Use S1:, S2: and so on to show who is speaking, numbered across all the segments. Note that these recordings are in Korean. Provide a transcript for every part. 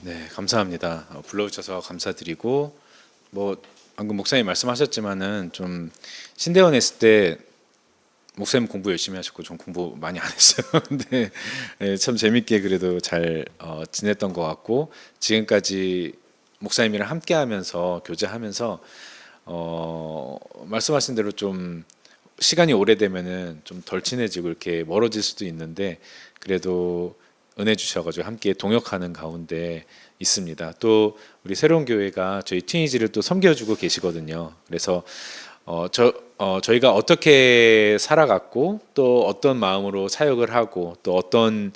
S1: 네, 감사합니다. 불러주셔서 감사드리고 뭐 방금 목사님 말씀하셨지만은 좀 신대원에 있을 때 목사님 공부 열심히 하셨고 전 공부 많이 안 했어요. 근데 참 재밌게 그래도 잘 지냈던 것 같고 지금까지 목사님이랑 함께하면서 교제하면서 말씀하신 대로 좀 시간이 오래되면은 좀 덜 친해지고 이렇게 멀어질 수도 있는데 그래도 은혜 주셔가지고 함께 동역하는 가운데 있습니다. 또 우리 새로운 교회가 저희 튀니지를 또 섬겨주고 계시거든요. 그래서 저희가 어떻게 살아갔고 또 어떤 마음으로 사역을 하고 또 어떤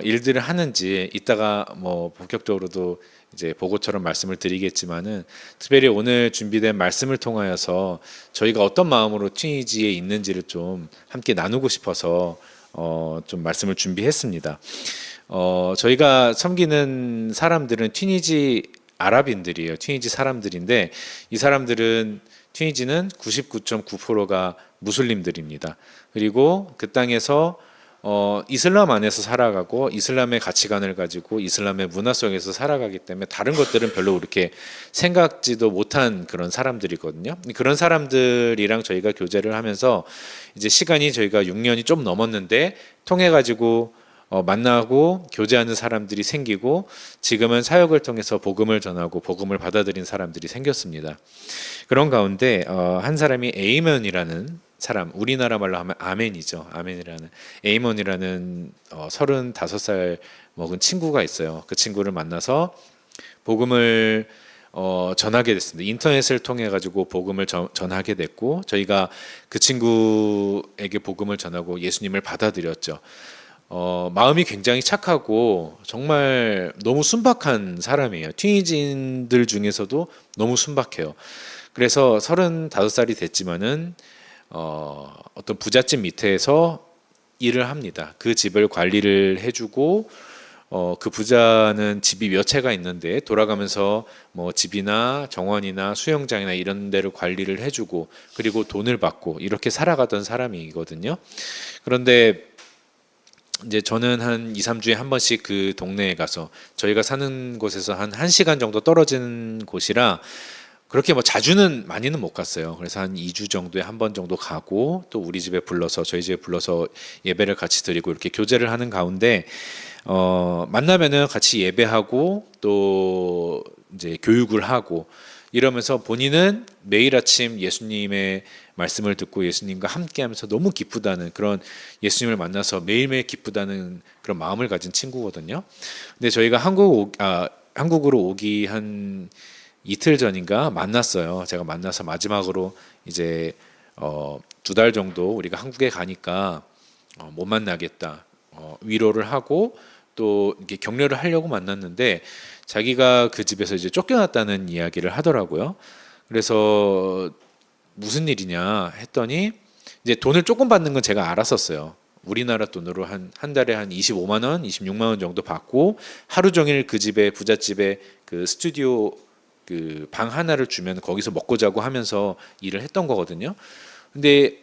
S1: 일들을 하는지 이따가 뭐 본격적으로도 이제 보고처럼 말씀을 드리겠지만은 특별히 오늘 준비된 말씀을 통하여서 저희가 어떤 마음으로 튀니지에 있는지를 좀 함께 나누고 싶어서 좀 말씀을 준비했습니다. 저희가 섬기는 사람들은 튀니지 아랍인들이에요. 튀니지 사람들인데 이 사람들은 튀니지는 99.9%가 무슬림들입니다. 그리고 그 땅에서 이슬람 안에서 살아가고 이슬람의 가치관을 가지고 이슬람의 문화 속에서 살아가기 때문에 다른 것들은 별로 그렇게 생각지도 못한 그런 사람들이거든요. 그런 사람들이랑 저희가 교제를 하면서 이제 시간이 저희가 6년이 좀 넘었는데 통해 가지고 만나고 교제하는 사람들이 생기고 지금은 사역을 통해서 복음을 전하고 복음을 받아들인 사람들이 생겼습니다. 그런 가운데 한 사람이 에이먼이라는 사람, 우리나라 말로 하면 아멘이죠. 아멘이라는 에이먼이라는 35살 먹은 친구가 있어요. 그 친구를 만나서 복음을 전하게 됐습니다. 인터넷을 통해 가지고 복음을 전하게 됐고 저희가 그 친구에게 복음을 전하고 예수님을 받아들였죠. 마음이 굉장히 착하고 정말 너무 순박한 사람이에요. 튀니지인들 중에서도 너무 순박해요. 그래서 35살이 됐지만은 어떤 부잣집 밑에서 일을 합니다. 그 집을 관리를 해주고 그 부자는 집이 몇 채가 있는데 돌아가면서 뭐 집이나 정원이나 수영장이나 이런 데를 관리를 해주고 그리고 돈을 받고 이렇게 살아가던 사람이거든요. 그런데 이제 저는 한 2, 3주에 한 번씩 그 동네에 가서 저희가 사는 곳에서 한 1시간 정도 떨어진 곳이라 그렇게 뭐 자주는 많이는 못 갔어요. 그래서 한 2주 정도에 한 번 정도 가고 또 우리 집에 불러서 저희 집에 불러서 예배를 같이 드리고 이렇게 교제를 하는 가운데 만나면은 같이 예배하고 또 이제 교육을 하고 이러면서 본인은 매일 아침 예수님의 말씀을 듣고 예수님과 함께하면서 너무 기쁘다는 그런 예수님을 만나서 매일매일 기쁘다는 그런 마음을 가진 친구거든요. 근데 저희가 한국으로 오기 한 이틀 전인가 만났어요. 제가 만나서 마지막으로 이제 2달 정도 우리가 한국에 가니까 못 만나겠다 위로를 하고 또 이렇게 격려를 하려고 만났는데 자기가 그 집에서 이제 쫓겨났다는 이야기를 하더라고요. 그래서 무슨 일이냐 했더니 이제 돈을 조금 받는 건 제가 알았었어요. 우리나라 돈으로 한 달에 한 25만 원, 26만 원 정도 받고 하루 종일 그 집에 부잣집에 그 스튜디오 그 방 하나를 주면 거기서 먹고 자고 하면서 일을 했던 거거든요. 근데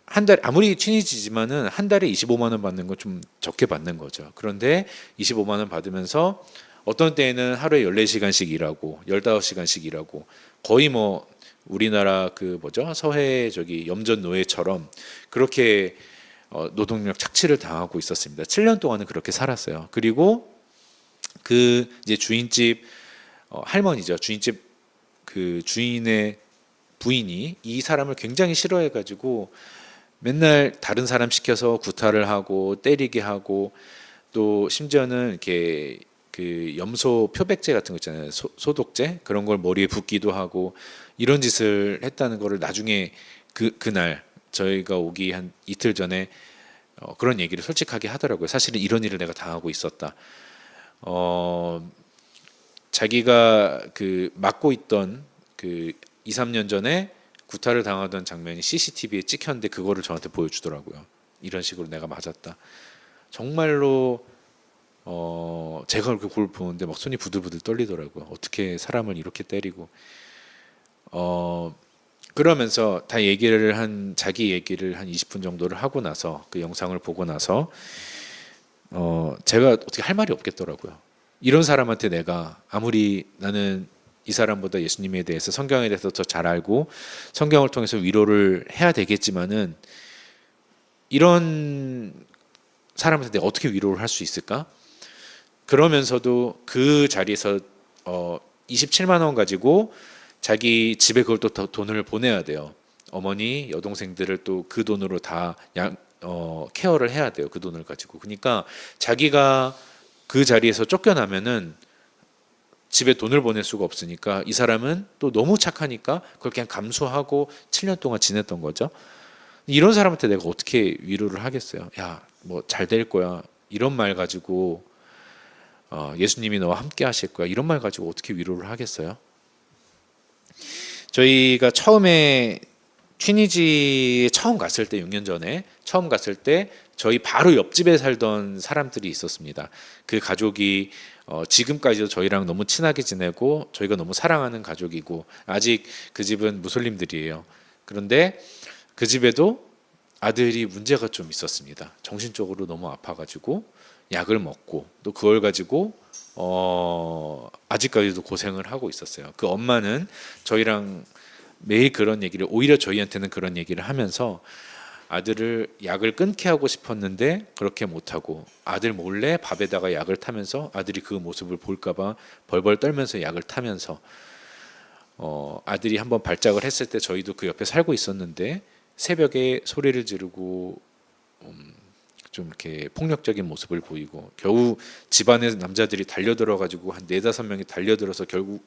S1: 한 달 아무리 튀니지지만은 한 달에 25만 원 받는 건 좀 적게 받는 거죠. 그런데 25만 원 받으면서 어떤 때에는 하루에 14시간씩 일하고 15시간씩 일하고 거의 뭐 우리나라 그 뭐죠? 서해 저기 염전 노예처럼 그렇게 노동력 착취를 당하고 있었습니다. 7년 동안은 그렇게 살았어요. 그리고 그 이제 주인집 할머니죠. 주인집 그 주인의 부인이 이 사람을 굉장히 싫어해 가지고 맨날 다른 사람 시켜서 구타를 하고 때리게 하고 또 심지어는 이렇게 그 염소 표백제 같은 거 있잖아요. 소독제 그런 걸 머리에 붓기도 하고 이런 짓을 했다는 거를 나중에 그날 저희가 오기 한 이틀 전에 그런 얘기를 솔직하게 하더라고요. 사실은 이런 일을 내가 당하고 있었다. 자기가 그 맡고 있던 그 2, 3년 전에 구타를 당하던 장면이 CCTV에 찍혔는데 그거를 저한테 보여주더라고요. 이런 식으로 내가 맞았다. 정말로 제가 그걸 보는데 막 손이 부들부들 떨리더라고요. 어떻게 사람을 이렇게 때리고 그러면서 다 자기 얘기를 한 20분 정도를 하고 나서 그 영상을 보고 나서 제가 어떻게 할 말이 없겠더라고요. 이런 사람한테 내가 아무리 나는 이 사람보다 예수님에 대해서 성경에 대해서 더 잘 알고 성경을 통해서 위로를 해야 되겠지만은 이런 사람한테 내가 어떻게 위로를 할 수 있을까? 그러면서도 그 자리에서 27만 원 가지고 자기 집에 그걸 또 돈을 보내야 돼요. 어머니, 여동생들을 또 그 돈으로 다 케어를 해야 돼요. 그 돈을 가지고. 그러니까 자기가 그 자리에서 쫓겨나면은 집에 돈을 보낼 수가 없으니까 이 사람은 또 너무 착하니까 그걸 그냥 감수하고 7년 동안 지냈던 거죠. 이런 사람한테 내가 어떻게 위로를 하겠어요? 야, 뭐 잘 될 거야. 이런 말 가지고 예수님이 너와 함께 하실 거야. 이런 말 가지고 어떻게 위로를 하겠어요? 저희가 처음에 튀니지에 처음 갔을 때 6년 전에 처음 갔을 때 저희 바로 옆집에 살던 사람들이 있었습니다. 그 가족이 지금까지도 저희랑 너무 친하게 지내고 저희가 너무 사랑하는 가족이고 아직 그 집은 무슬림들이에요. 그런데 그 집에도 아들이 문제가 좀 있었습니다. 정신적으로 너무 아파가지고 약을 먹고 또 그걸 가지고 아직까지도 고생을 하고 있었어요. 그 엄마는 저희랑 매일 그런 얘기를 오히려 저희한테는 그런 얘기를 하면서 아들을 약을 끊게 하고 싶었는데 그렇게 못하고 아들 몰래 밥에다가 약을 타면서 아들이 그 모습을 볼까봐 벌벌 떨면서 약을 타면서 아들이 한번 발작을 했을 때 저희도 그 옆에 살고 있었는데 새벽에 소리를 지르고 좀 이렇게 폭력적인 모습을 보이고 겨우 집안에 남자들이 달려들어 가지고 한 4-5명이 달려들어서 결국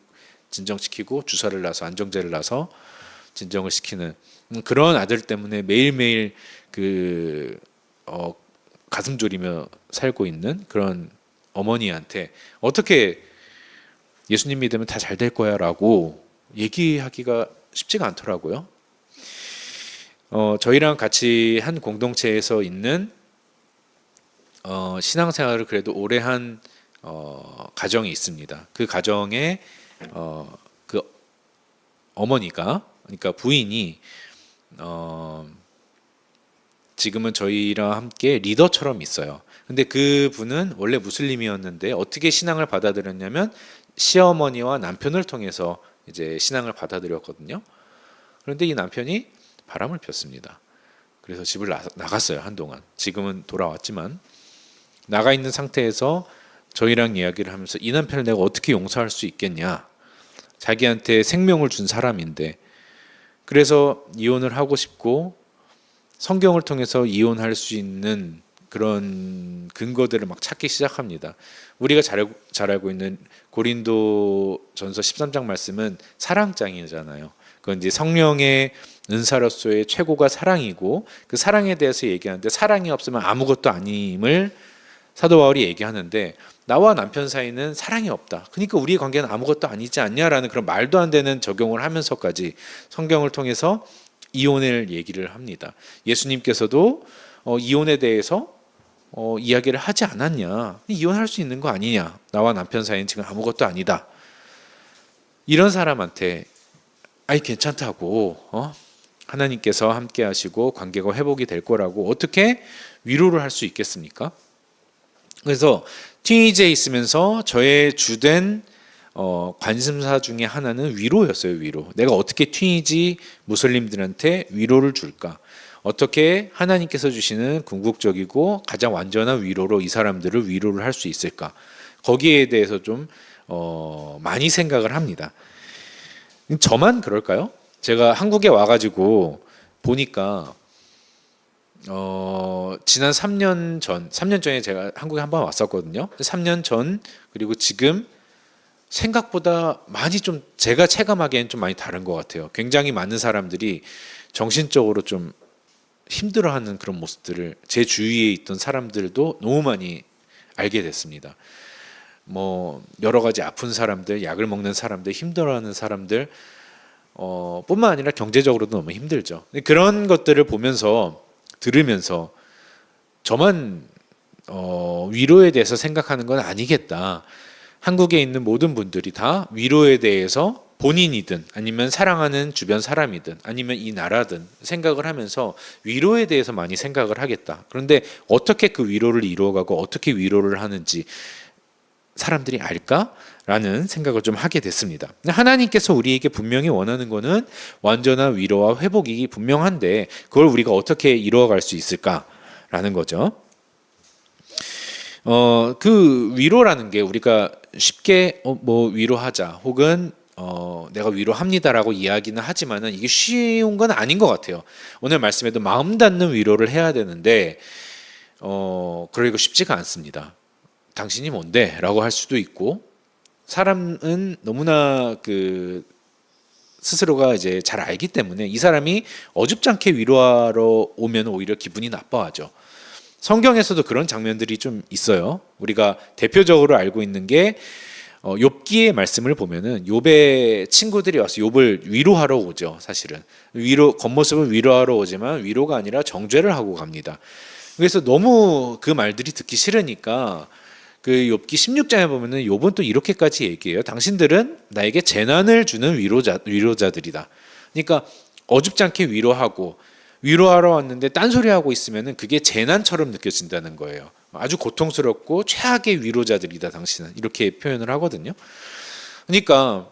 S1: 진정시키고 주사를 놔서 안정제를 놔서 진정을 시키는 그런 아들 때문에 매일매일 가슴 졸이며 살고 있는 그런 어머니한테 어떻게 예수님 믿으면 다 잘 될 거야 라고 얘기하기가 쉽지가 않더라고요. 저희랑 같이 한 공동체에서 있는 신앙생활을 그래도 오래 한 가정이 있습니다. 그 가정에 그 어머니가 그러니까 부인이 지금은 저희랑 함께 리더처럼 있어요. 근데 그 분은 원래 무슬림이었는데 어떻게 신앙을 받아들였냐면 시어머니와 남편을 통해서 이제 신앙을 받아들였거든요. 그런데 이 남편이 바람을 폈습니다. 그래서 집을 나갔어요. 한동안. 지금은 돌아왔지만 나가 있는 상태에서 저희랑 이야기를 하면서 이 남편을 내가 어떻게 용서할 수 있겠냐. 자기한테 생명을 준 사람인데 그래서 이혼을 하고 싶고 성경을 통해서 이혼할 수 있는 그런 근거들을 막 찾기 시작합니다. 우리가 잘 알고 있는 고린도전서 13장 말씀은 사랑장이잖아요. 그건 이제 성령의 은사로서의 최고가 사랑이고 그 사랑에 대해서 얘기하는데 사랑이 없으면 아무것도 아님을 사도 바울이 얘기하는데 나와 남편 사이는 사랑이 없다. 그러니까 우리의 관계는 아무것도 아니지 않냐라는 그런 말도 안 되는 적용을 하면서까지 성경을 통해서 이혼을 얘기를 합니다. 예수님께서도 이혼에 대해서 이야기를 하지 않았냐. 이혼할 수 있는 거 아니냐. 나와 남편 사이는 지금 아무것도 아니다. 이런 사람한테 아이 괜찮다고 하나님께서 함께 하시고 관계가 회복이 될 거라고 어떻게 위로를 할 수 있겠습니까? 그래서 튀니지에 있으면서 저의 주된 관심사 중에 하나는 위로였어요. 위로. 내가 어떻게 튀니지 무슬림들한테 위로를 줄까? 어떻게 하나님께서 주시는 궁극적이고 가장 완전한 위로로 이 사람들을 위로를 할 수 있을까? 거기에 대해서 좀 많이 생각을 합니다. 저만 그럴까요? 제가 한국에 와가지고 보니까 지난 3년 전에 제가 한국에 한번 왔었거든요. 3년 전 그리고 지금 생각보다 많이 좀 제가 체감하기엔 좀 많이 다른 것 같아요. 굉장히 많은 사람들이 정신적으로 좀 힘들어하는 그런 모습들을 제 주위에 있던 사람들도 너무 많이 알게 됐습니다. 뭐 여러 가지 아픈 사람들, 약을 먹는 사람들, 힘들어하는 사람들 뿐만 아니라 경제적으로도 너무 힘들죠. 그런 것들을 보면서 들으면서 저만 위로에 대해서 생각하는 건 아니겠다. 한국에 있는 모든 분들이 다 위로에 대해서 본인이든 아니면 사랑하는 주변 사람이든 아니면 이 나라든 생각을 하면서 위로에 대해서 많이 생각을 하겠다. 그런데 어떻게 그 위로를 이루어가고 어떻게 위로를 하는지 사람들이 알까라는 생각을 좀 하게 됐습니다. 하나님께서 우리에게 분명히 원하는 거는 완전한 위로와 회복이 분명한데 그걸 우리가 어떻게 이루어갈 수 있을까라는 거죠. 그 위로라는 게 우리가 쉽게 뭐 위로하자 혹은 내가 위로합니다라고 이야기는 하지만은 이게 쉬운 건 아닌 것 같아요. 오늘 말씀에도 마음 닿는 위로를 해야 되는데 그러기가 쉽지가 않습니다. 당신이 뭔데? 라고 할 수도 있고 사람은 너무나 스스로가 이제 잘 알기 때문에 이 사람이 어줍잖게 위로하러 오면 오히려 기분이 나빠하죠. 성경에서도 그런 장면들이 좀 있어요. 우리가 대표적으로 알고 있는 게 욥기의 말씀을 보면은 욥의 친구들이 와서 욥을 위로하러 오죠. 사실은 겉모습은 위로하러 오지만 위로가 아니라 정죄를 하고 갑니다. 그래서 너무 그 말들이 듣기 싫으니까 그 욥기 16장에 보면은 욥은 또 이렇게까지 얘기해요. 당신들은 나에게 재난을 주는 위로자들이다. 그러니까 어줍잖게 위로하러 왔는데 딴소리하고 있으면은 그게 재난처럼 느껴진다는 거예요. 아주 고통스럽고 최악의 위로자들이다 당신은, 이렇게 표현을 하거든요. 그러니까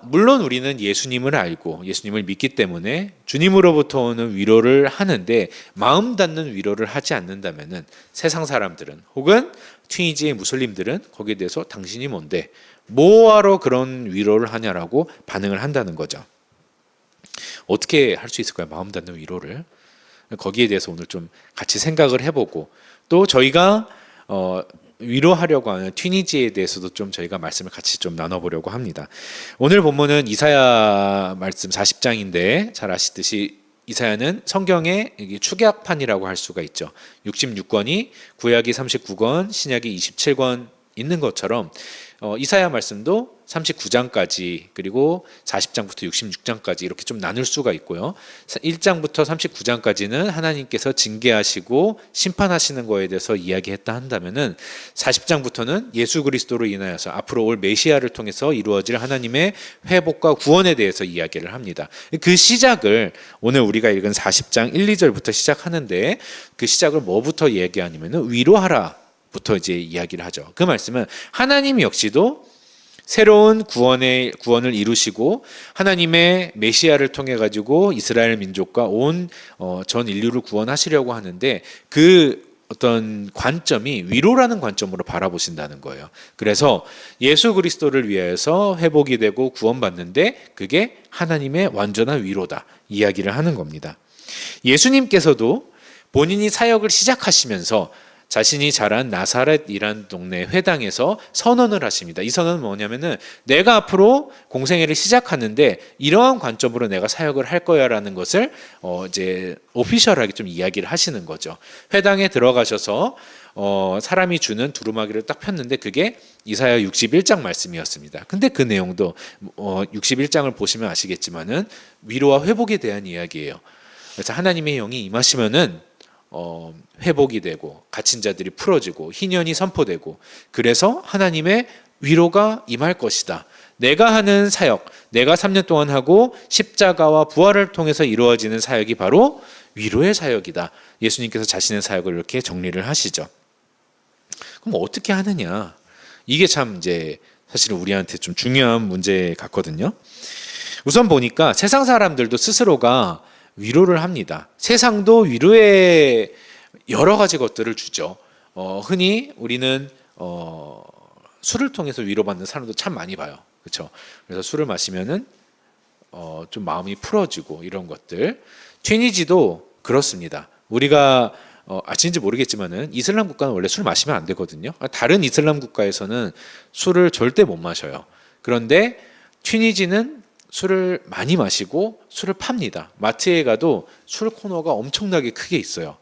S1: 물론 우리는 예수님을 알고 예수님을 믿기 때문에 주님으로부터 오는 위로를 하는데 마음 닿는 위로를 하지 않는다면은 세상 사람들은 혹은 튀니지의 무슬림들은 거기에 대해서 당신이 뭔데 뭐하러 그런 위로를 하냐라고 반응을 한다는 거죠. 어떻게 할 수 있을까요? 마음 닿는 위로를. 거기에 대해서 오늘 좀 같이 생각을 해보고 또 저희가 위로하려고 하는 튀니지에 대해서도 좀 저희가 말씀을 같이 좀 나눠보려고 합니다. 오늘 본문은 이사야 말씀 40장인데 잘 아시듯이 이사야는 성경의 축약판이라고 할 수가 있죠. 66권이 구약이 39권, 신약이 27권 있는 것처럼 이사야 말씀도 39장까지 그리고 40장부터 66장까지 이렇게 좀 나눌 수가 있고요. 1장부터 39장까지는 하나님께서 징계하시고 심판하시는 거에 대해서 이야기했다 한다면은 40장부터는 예수 그리스도로 인하여서 앞으로 올 메시아를 통해서 이루어질 하나님의 회복과 구원에 대해서 이야기를 합니다. 그 시작을 오늘 우리가 읽은 40장 1, 2절부터 시작하는데 그 시작을 뭐부터 얘기하냐면은 위로하라 부터 이제 이야기를 하죠. 그 말씀은 하나님 역시도 새로운 구원을 이루시고 하나님의 메시아를 통해 가지고 이스라엘 민족과 온 전 인류를 구원하시려고 하는데 그 어떤 관점이 위로라는 관점으로 바라보신다는 거예요. 그래서 예수 그리스도를 위해서 회복이 되고 구원받는데 그게 하나님의 완전한 위로다 이야기를 하는 겁니다. 예수님께서도 본인이 사역을 시작하시면서 자신이 자란 나사렛이란 동네 회당에서 선언을 하십니다. 이 선언은 뭐냐면은 내가 앞으로 공생애를 시작하는데 이러한 관점으로 내가 사역을 할 거야라는 것을 이제 오피셜하게 좀 이야기를 하시는 거죠. 회당에 들어가셔서 사람이 주는 두루마기를 딱 폈는데 그게 이사야 61장 말씀이었습니다. 근데 그 내용도 61장을 보시면 아시겠지만은 위로와 회복에 대한 이야기예요. 그래서 하나님의 영이 임하시면은 회복이 되고 갇힌 자들이 풀어지고 희년이 선포되고 그래서 하나님의 위로가 임할 것이다. 내가 하는 사역, 내가 3년 동안 하고 십자가와 부활을 통해서 이루어지는 사역이 바로 위로의 사역이다. 예수님께서 자신의 사역을 이렇게 정리를 하시죠. 그럼 어떻게 하느냐? 이게 참 이제 사실은 우리한테 좀 중요한 문제 같거든요. 우선 보니까 세상 사람들도 스스로가 위로를 합니다. 세상도 위로의 여러 가지 것들을 주죠. 흔히 우리는 술을 통해서 위로받는 사람도 참 많이 봐요. 그렇죠? 그래서 술을 마시면은 좀 마음이 풀어지고 이런 것들. 튀니지도 그렇습니다. 우리가 아시는지 모르겠지만은 이슬람 국가는 원래 술 마시면 안 되거든요. 다른 이슬람 국가에서는 술을 절대 못 마셔요. 그런데 튀니지는 술을 많이 마시고 술을 팝니다. 마트에 가도 술 코너가 엄청나게 크게 있어요.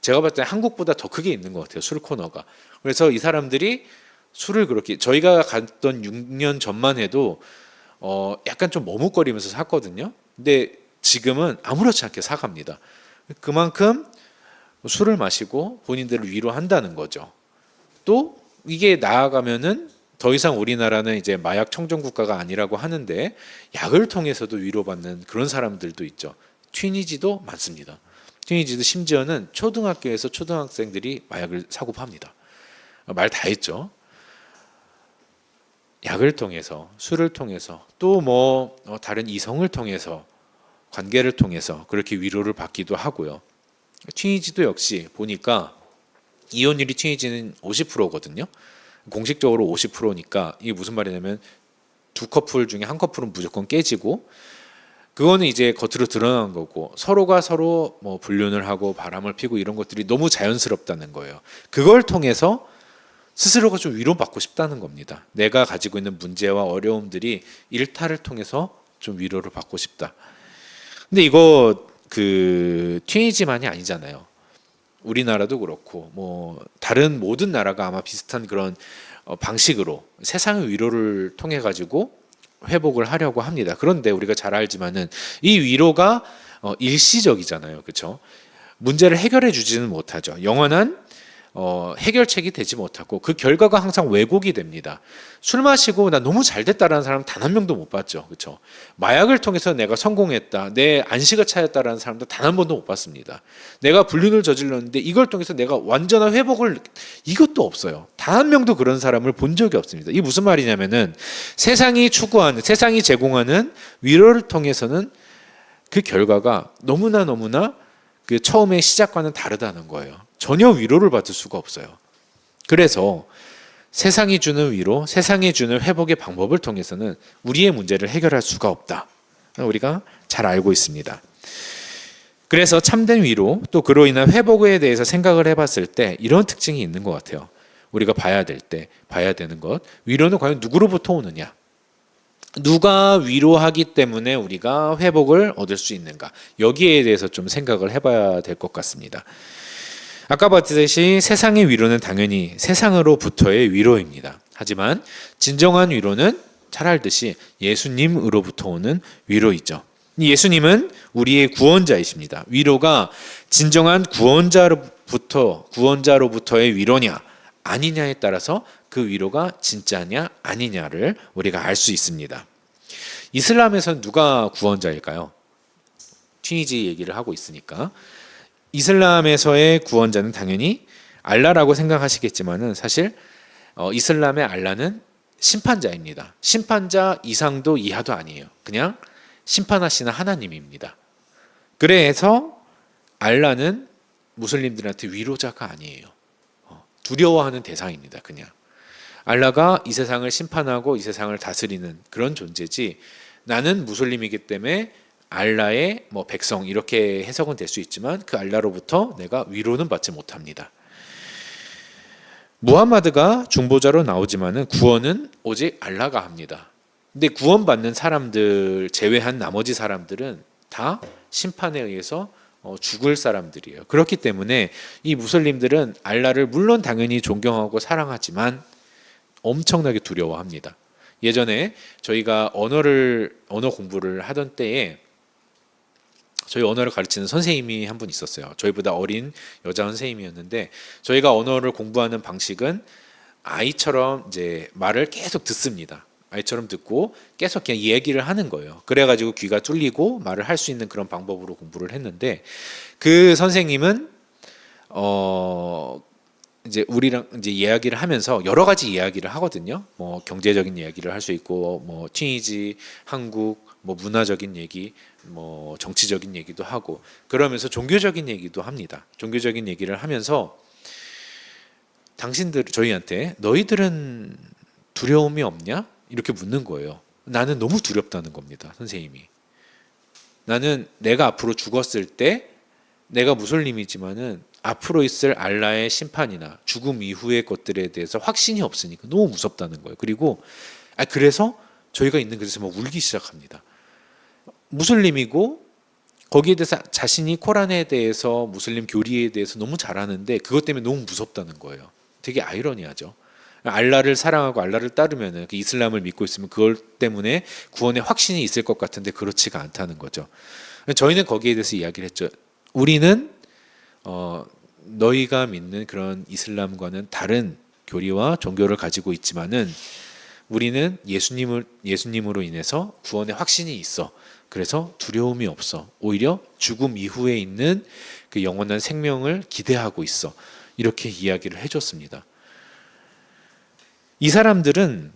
S1: 제가 봤을 때 한국보다 더 크게 있는 것 같아요. 술 코너가. 그래서 이 사람들이 술을 그렇게 저희가 갔던 6년 전만 해도 약간 좀 머뭇거리면서 샀거든요. 근데 지금은 아무렇지 않게 사갑니다. 그만큼 술을 마시고 본인들을 위로한다는 거죠. 또 이게 나아가면은 더 이상 우리나라는 이제 마약 청정 국가가 아니라고 하는데 약을 통해서도 위로받는 그런 사람들도 있죠. 튀니지도 많습니다. 튀니지도 심지어는 초등학교에서 초등학생들이 마약을 사고 팝니다. 말 다 했죠. 약을 통해서, 술을 통해서, 또 뭐 다른 이성을 통해서, 관계를 통해서 그렇게 위로를 받기도 하고요. 튀니지도 역시 보니까 이혼율이 튀니지는 50%거든요. 공식적으로 50%니까 이게 무슨 말이냐면 두 커플 중에 한 커플은 무조건 깨지고, 그거는 이제 겉으로 드러난 거고, 서로가 서로 뭐 불륜을 하고 바람을 피고 이런 것들이 너무 자연스럽다는 거예요. 그걸 통해서 스스로가 좀 위로받고 싶다는 겁니다. 내가 가지고 있는 문제와 어려움들이 일탈을 통해서 좀 위로를 받고 싶다. 근데 이거 그 튀니지만이 아니잖아요. 우리나라도 그렇고 뭐 다른 모든 나라가 아마 비슷한 그런 방식으로 세상의 위로를 통해 가지고 회복을 하려고 합니다. 그런데 우리가 잘 알지만은 이 위로가 일시적이잖아요. 그렇죠? 문제를 해결해 주지는 못하죠. 영원한 해결책이 되지 못하고 그 결과가 항상 왜곡이 됩니다. 술 마시고 나 너무 잘 됐다라는 사람 단 한 명도 못 봤죠. 그렇죠? 마약을 통해서 내가 성공했다, 내 안식을 찾았다라는 사람도 단 한 번도 못 봤습니다. 내가 불륜을 저질렀는데 이걸 통해서 내가 완전한 회복을, 이것도 없어요. 단 한 명도 그런 사람을 본 적이 없습니다. 이게 무슨 말이냐면은 세상이 추구하는, 세상이 제공하는 위로를 통해서는 그 결과가 너무나 그 처음의 시작과는 다르다는 거예요. 전혀 위로를 받을 수가 없어요. 그래서 세상이 주는 위로, 세상이 주는 회복의 방법을 통해서는 우리의 문제를 해결할 수가 없다. 우리가 잘 알고 있습니다. 그래서 참된 위로, 또 그로 인한 회복에 대해서 생각을 해봤을 때 이런 특징이 있는 것 같아요. 우리가 봐야 되는 것, 위로는 과연 누구로부터 오느냐? 누가 위로하기 때문에 우리가 회복을 얻을 수 있는가? 여기에 대해서 좀 생각을 해봐야 될 것 같습니다. 아까 봤듯이 세상의 위로는 당연히 세상으로부터의 위로입니다. 하지만 진정한 위로는 잘 알듯이 예수님으로부터 오는 위로이죠. 예수님은 우리의 구원자이십니다. 위로가 진정한 구원자로부터의 위로냐 아니냐에 따라서 그 위로가 진짜냐 아니냐를 우리가 알 수 있습니다. 이슬람에서는 누가 구원자일까요? 튀니지 얘기를 하고 있으니까. 이슬람에서의 구원자는 당연히 알라라고 생각하시겠지만은 사실 이슬람의 알라는 심판자입니다. 심판자 이상도 이하도 아니에요. 그냥 심판하시는 하나님입니다. 그래서 알라는 무슬림들한테 위로자가 아니에요. 두려워하는 대상입니다. 그냥 알라가 이 세상을 심판하고 이 세상을 다스리는 그런 존재지, 나는 무슬림이기 때문에 알라의 뭐 백성 이렇게 해석은 될 수 있지만 그 알라로부터 내가 위로는 받지 못합니다. 무함마드가 중보자로 나오지만은 구원은 오직 알라가 합니다. 근데 구원받는 사람들 제외한 나머지 사람들은 다 심판에 의해서 죽을 사람들이에요. 그렇기 때문에 이 무슬림들은 알라를 물론 당연히 존경하고 사랑하지만 엄청나게 두려워합니다. 예전에 저희가 언어 공부를 하던 때에 저희 언어를 가르치는 선생님이 한 분 있었어요. 저희보다 어린 여자 선생님이었는데, 저희가 언어를 공부하는 방식은 아이처럼 이제 말을 계속 듣습니다. 아이처럼 듣고 계속 그냥 얘기를 하는 거예요. 그래가지고 귀가 뚫리고 말을 할 수 있는 그런 방법으로 공부를 했는데, 그 선생님은 이제 우리랑 이제 이야기를 하면서 여러 가지 이야기를 하거든요. 뭐 경제적인 이야기를 할 수 있고, 뭐 튀니지, 한국, 뭐 문화적인 얘기, 뭐 정치적인 얘기도 하고, 그러면서 종교적인 얘기도 합니다. 종교적인 얘기를 하면서 저희한테 너희들은 두려움이 없냐? 이렇게 묻는 거예요. 나는 너무 두렵다는 겁니다. 선생님이. 나는 내가 앞으로 죽었을 때, 내가 무슬림이지만은 앞으로 있을 알라의 심판이나 죽음 이후의 것들에 대해서 확신이 없으니까 너무 무섭다는 거예요. 그래서 저희가 있는 곳에서 막 울기 시작합니다. 무슬림이고 거기에 대해서 자신이 코란에 대해서, 무슬림 교리에 대해서 너무 잘 아는데 그것 때문에 너무 무섭다는 거예요. 되게 아이러니하죠. 알라를 사랑하고 알라를 따르면은, 그 이슬람을 믿고 있으면 그걸 때문에 구원의 확신이 있을 것 같은데 그렇지가 않다는 거죠. 저희는 거기에 대해서 이야기를 했죠. 우리는 너희가 믿는 그런 이슬람과는 다른 교리와 종교를 가지고 있지만은 우리는 예수님으로 인해서 구원의 확신이 있어. 그래서 두려움이 없어. 오히려 죽음 이후에 있는 그 영원한 생명을 기대하고 있어. 이렇게 이야기를 해줬습니다. 이 사람들은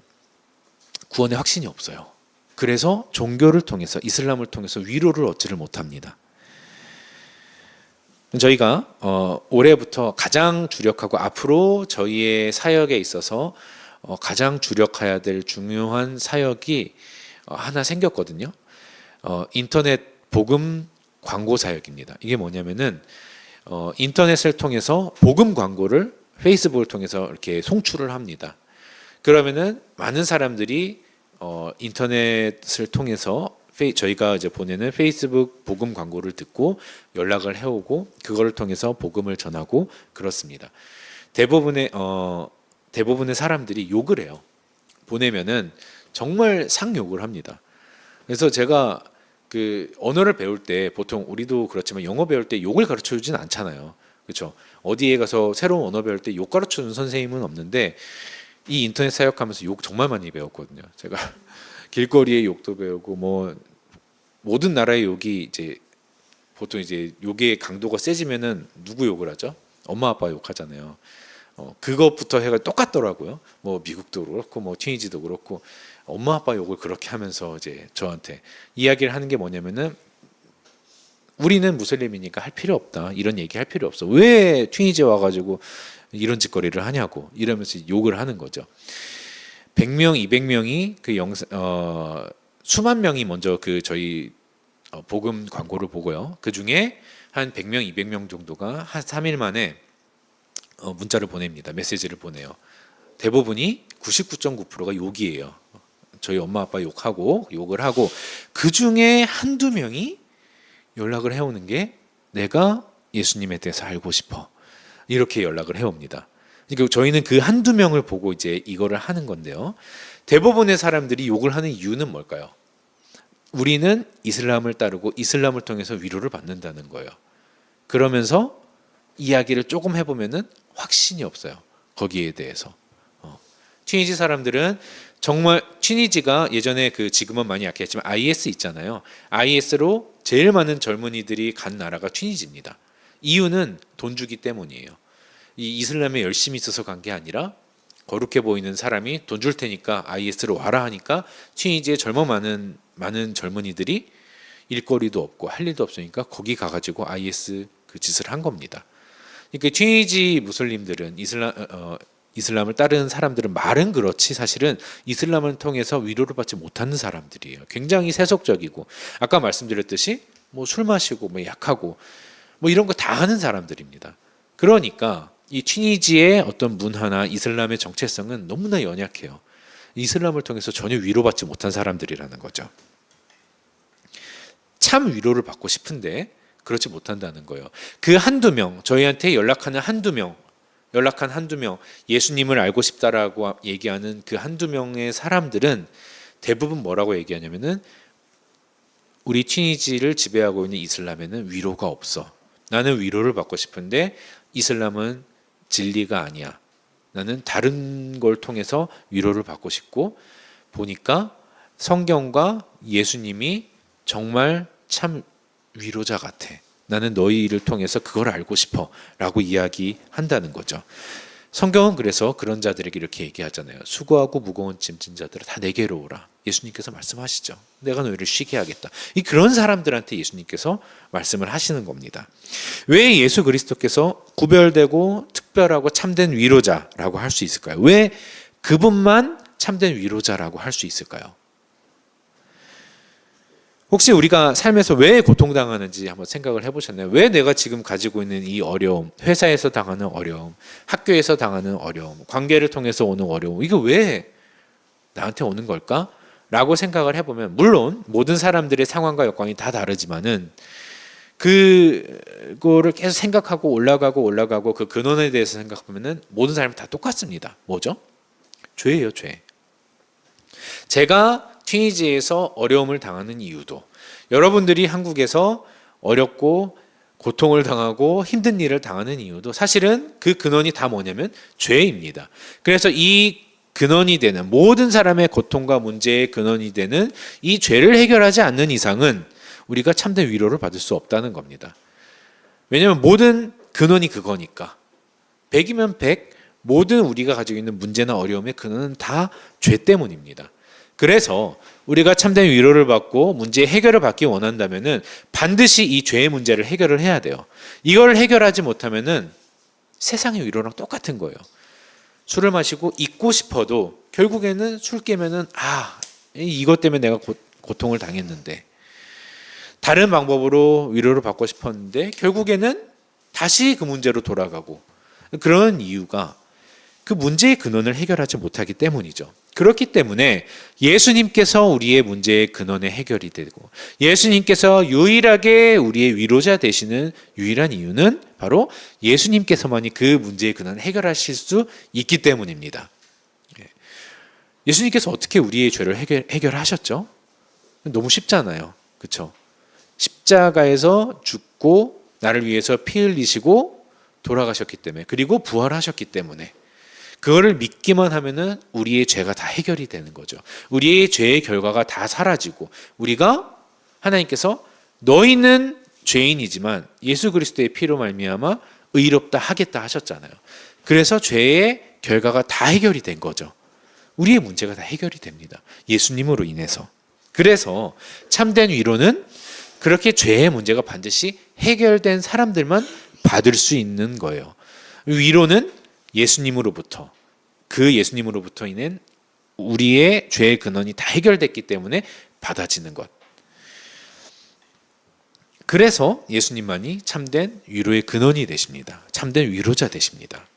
S1: 구원의 확신이 없어요. 그래서 종교를 통해서, 이슬람을 통해서 위로를 얻지를 못합니다. 저희가 올해부터 가장 주력하고 앞으로 저희의 사역에 있어서 가장 주력해야 될 중요한 사역이 하나 생겼거든요. 인터넷 복음 광고 사역입니다. 이게 뭐냐면은 인터넷을 통해서 복음 광고를 페이스북을 통해서 이렇게 송출을 합니다. 그러면은 많은 사람들이 인터넷을 통해서 저희가 이제 보내는 페이스북 복음 광고를 듣고 연락을 해오고 그거를 통해서 복음을 전하고 그렇습니다. 대부분의 사람들이 욕을 해요. 보내면은 정말 상욕을 합니다. 그래서 제가 그 언어를 배울 때 보통 우리도 그렇지만 영어 배울 때 욕을 가르쳐 주진 않잖아요. 그렇죠? 어디에 가서 새로운 언어 배울 때 욕 가르쳐 주는 선생님은 없는데 이 인터넷 사역하면서 욕 정말 많이 배웠거든요. 제가 길거리에 욕도 배우고 뭐 모든 나라의 욕이 이제 보통 이제 욕의 강도가 세지면은 누구 욕을 하죠? 엄마 아빠 욕하잖아요. 그것부터 해가 똑같더라고요. 뭐 미국도 그렇고 뭐 튀니지도 그렇고 엄마 아빠 욕을 그렇게 하면서 이제 저한테 이야기를 하는 게 뭐냐면은 우리는 무슬림이니까 할 필요 없다. 이런 얘기 할 필요 없어. 왜 튀니지 와가지고 이런 짓거리를 하냐고 이러면서 욕을 하는 거죠. 100명, 200명이 그 수만 명이 먼저 그 저희 복음 광고를 보고요. 그 중에 한 100명, 200명 정도가 한 3일 만에 문자를 보냅니다. 메시지를 보내요. 대부분이 99.9%가 욕이에요. 저희 엄마 아빠 욕을 하고 그 중에 한두 명이 연락을 해오는 게 내가 예수님에 대해서 알고 싶어. 이렇게 연락을 해옵니다. 그러니까 저희는 그 한두 명을 보고 이제 이거를 하는 건데요. 대부분의 사람들이 욕을 하는 이유는 뭘까요? 우리는 이슬람을 따르고 이슬람을 통해서 위로를 받는다는 거예요. 그러면서 이야기를 조금 해보면은 확신이 없어요. 거기에 대해서. 튀니지 사람들은 정말 튀니지가 예전에 지금은 많이 약해졌지만 IS 있잖아요. IS로 제일 많은 젊은이들이 간 나라가 튀니지입니다. 이유는 돈 주기 때문이에요. 이 이슬람에 열심히 있어서 간 게 아니라 거룩해 보이는 사람이 돈 줄 테니까 IS로 와라 하니까 튀니지에 많은 젊은이들이 일거리도 없고 할 일도 없으니까 거기 가가지고 IS 그 짓을 한 겁니다. 그러니까 튀니지 무슬림들은 이슬람을 따르는 사람들은 말은 그렇지 사실은 이슬람을 통해서 위로를 받지 못하는 사람들이에요. 굉장히 세속적이고 아까 말씀드렸듯이 뭐 술 마시고 뭐 약하고 뭐 이런 거 다 하는 사람들입니다. 그러니까 이 튀니지의 어떤 문화나 이슬람의 정체성은 너무나 연약해요. 이슬람을 통해서 전혀 위로받지 못한 사람들이라는 거죠. 참 위로를 받고 싶은데 그렇지 못한다는 거예요. 그 한두 명, 저희한테 연락한 한두 명, 예수님을 알고 싶다라고 얘기하는 그 한두 명의 사람들은 대부분 뭐라고 얘기하냐면은 우리 튀니지를 지배하고 있는 이슬람에는 위로가 없어. 나는 위로를 받고 싶은데 이슬람은 진리가 아니야. 나는 다른 걸 통해서 위로를 받고 싶고 보니까 성경과 예수님이 정말 참 위로자 같아. 나는 너희를 통해서 그걸 알고 싶어 라고 이야기한다는 거죠. 성경은 그래서 그런 자들에게 이렇게 얘기하잖아요. 수고하고 무거운 짐진 자들아 다 내게로 오라. 예수님께서 말씀하시죠. 내가 너희를 쉬게 하겠다. 그런 사람들한테 예수님께서 말씀을 하시는 겁니다. 왜 예수 그리스도께서 구별되고 특별하고 참된 위로자라고 할 수 있을까요? 왜 그분만 참된 위로자라고 할 수 있을까요? 혹시 우리가 삶에서 왜 고통당하는지 한번 생각을 해보셨나요? 왜 내가 지금 가지고 있는 이 어려움, 회사에서 당하는 어려움, 학교에서 당하는 어려움, 관계를 통해서 오는 어려움, 이거 왜 나한테 오는 걸까? 라고 생각을 해보면 물론 모든 사람들의 상황과 여건이 다 다르지만은 그거를 계속 생각하고 올라가고 그 근원에 대해서 생각하면은 모든 사람이 다 똑같습니다. 뭐죠? 죄예요, 죄. 제가 튀니지에서 어려움을 당하는 이유도 여러분들이 한국에서 어렵고 고통을 당하고 힘든 일을 당하는 이유도 사실은 그 근원이 다 뭐냐면 죄입니다. 그래서 이 근원이 되는 모든 사람의 고통과 문제의 근원이 되는 이 죄를 해결하지 않는 이상은 우리가 참된 위로를 받을 수 없다는 겁니다. 왜냐하면 모든 근원이 그거니까 100이면 100 모든 우리가 가지고 있는 문제나 어려움의 근원은 다 죄 때문입니다. 그래서 우리가 참된 위로를 받고 문제의 해결을 받기 원한다면은 반드시 이 죄의 문제를 해결을 해야 돼요. 이걸 해결하지 못하면은 세상의 위로랑 똑같은 거예요. 술을 마시고 잊고 싶어도 결국에는 술 깨면은 이것 때문에 내가 고통을 당했는데, 다른 방법으로 위로를 받고 싶었는데 결국에는 다시 그 문제로 돌아가고, 그런 이유가 그 문제의 근원을 해결하지 못하기 때문이죠. 그렇기 때문에 예수님께서 우리의 문제의 근원의 해결이 되고 예수님께서 유일하게 우리의 위로자 되시는 유일한 이유는 바로 예수님께서만이 그 문제의 근원을 해결하실 수 있기 때문입니다. 예수님께서 어떻게 우리의 죄를 해결하셨죠? 너무 쉽잖아요. 그렇죠? 십자가에서 죽고 나를 위해서 피 흘리시고 돌아가셨기 때문에, 그리고 부활하셨기 때문에, 그거를 믿기만 하면은 우리의 죄가 다 해결이 되는 거죠. 우리의 죄의 결과가 다 사라지고, 우리가 하나님께서 너희는 죄인이지만 예수 그리스도의 피로 말미암아 의롭다 하겠다 하셨잖아요. 그래서 죄의 결과가 다 해결이 된 거죠. 우리의 문제가 다 해결이 됩니다. 예수님으로 인해서. 그래서 참된 위로는 그렇게 죄의 문제가 반드시 해결된 사람들만 받을 수 있는 거예요. 위로는 예수님으로부터, 그 예수님으로부터 인한 우리의 죄의 근원이 다 해결됐기 때문에 받아지는 것. 그래서 예수님만이 참된 위로의 근원이 되십니다. 참된 위로자 되십니다.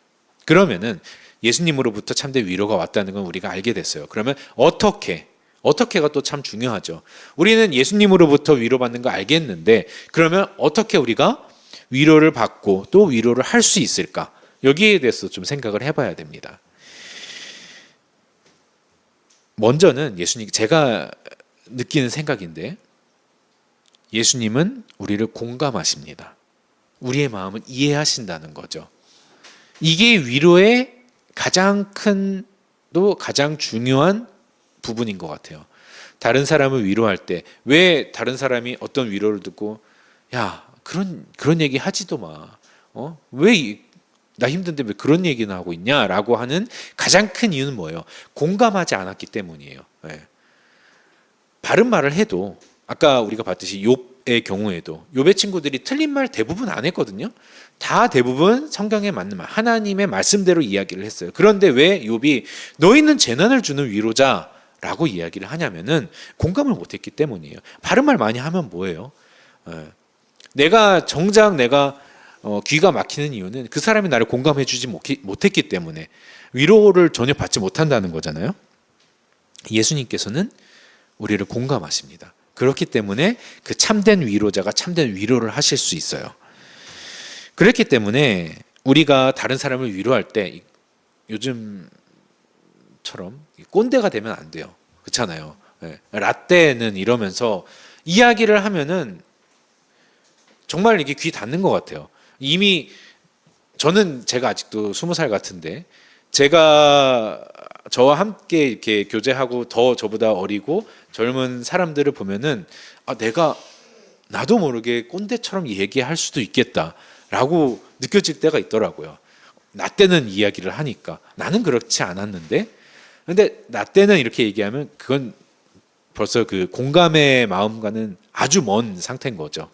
S1: 그러면은 예수님으로부터 참된 위로가 왔다는 건 우리가 알게 됐어요. 그러면 어떻게가 또 참 중요하죠. 우리는 예수님으로부터 위로받는 거 알겠는데, 그러면 어떻게 우리가 위로를 받고 또 위로를 할 수 있을까? 여기에 대해서 좀 생각을 해봐야 됩니다. 먼저는 제가 느끼는 생각인데, 예수님은 우리를 공감하십니다. 우리의 마음을 이해하신다는 거죠. 이게 위로의 가장 큰, 또 가장 중요한 부분인 것 같아요. 다른 사람을 위로할 때 왜 다른 사람이 어떤 위로를 듣고 야 그런 얘기 하지도 마, 왜 나 힘든데 왜 그런 얘기나 하고 있냐라고 하는 가장 큰 이유는 뭐예요? 공감하지 않았기 때문이에요. 네. 바른 말을 해도, 아까 우리가 봤듯이 욥의 경우에도 욥의 친구들이 틀린 말 대부분 안 했거든요. 다 대부분 성경에 맞는 말, 하나님의 말씀대로 이야기를 했어요. 그런데 왜 욥이 너희는 재난을 주는 위로자라고 이야기를 하냐면은 공감을 못했기 때문이에요. 바른 말 많이 하면 뭐예요? 정작 내가 귀가 막히는 이유는 그 사람이 나를 공감해 주지 못했기 때문에 위로를 전혀 받지 못한다는 거잖아요. 예수님께서는 우리를 공감하십니다. 그렇기 때문에 그 참된 위로자가 참된 위로를 하실 수 있어요. 그렇기 때문에 우리가 다른 사람을 위로할 때 요즘처럼 꼰대가 되면 안 돼요. 그렇잖아요. 라떼는 이러면서 이야기를 하면은 정말 이게 귀 닿는 것 같아요. 이미 제가 아직도 20살 같은데, 저와 함께 이렇게 교제하고 더 저보다 어리고 젊은 사람들을 보면은 나도 모르게 꼰대처럼 얘기할 수도 있겠다라고 느껴질 때가 있더라고요. 나 때는 이야기를 하니까 나는 그렇지 않았는데, 근데 나 때는 이렇게 얘기하면 그건 벌써 그 공감의 마음과는 아주 먼 상태인 거죠.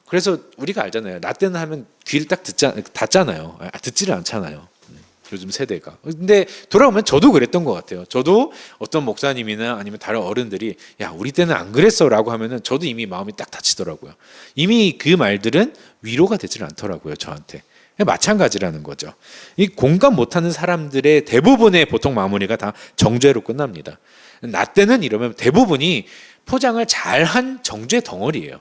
S1: 그래서 우리가 알잖아요. 나 때는 하면 귀를 딱 닫잖아요. 듣지를 않잖아요. 요즘 세대가. 근데 돌아오면 저도 그랬던 것 같아요. 저도 어떤 목사님이나 아니면 다른 어른들이 야 우리 때는 안 그랬어라고 하면은 저도 이미 마음이 딱 닫히더라고요. 이미 그 말들은 위로가 되질 않더라고요, 저한테. 마찬가지라는 거죠. 이 공감 못하는 사람들의 대부분의 보통 마무리가 다 정죄로 끝납니다. 나 때는 이러면 대부분이 포장을 잘한 정죄 덩어리예요.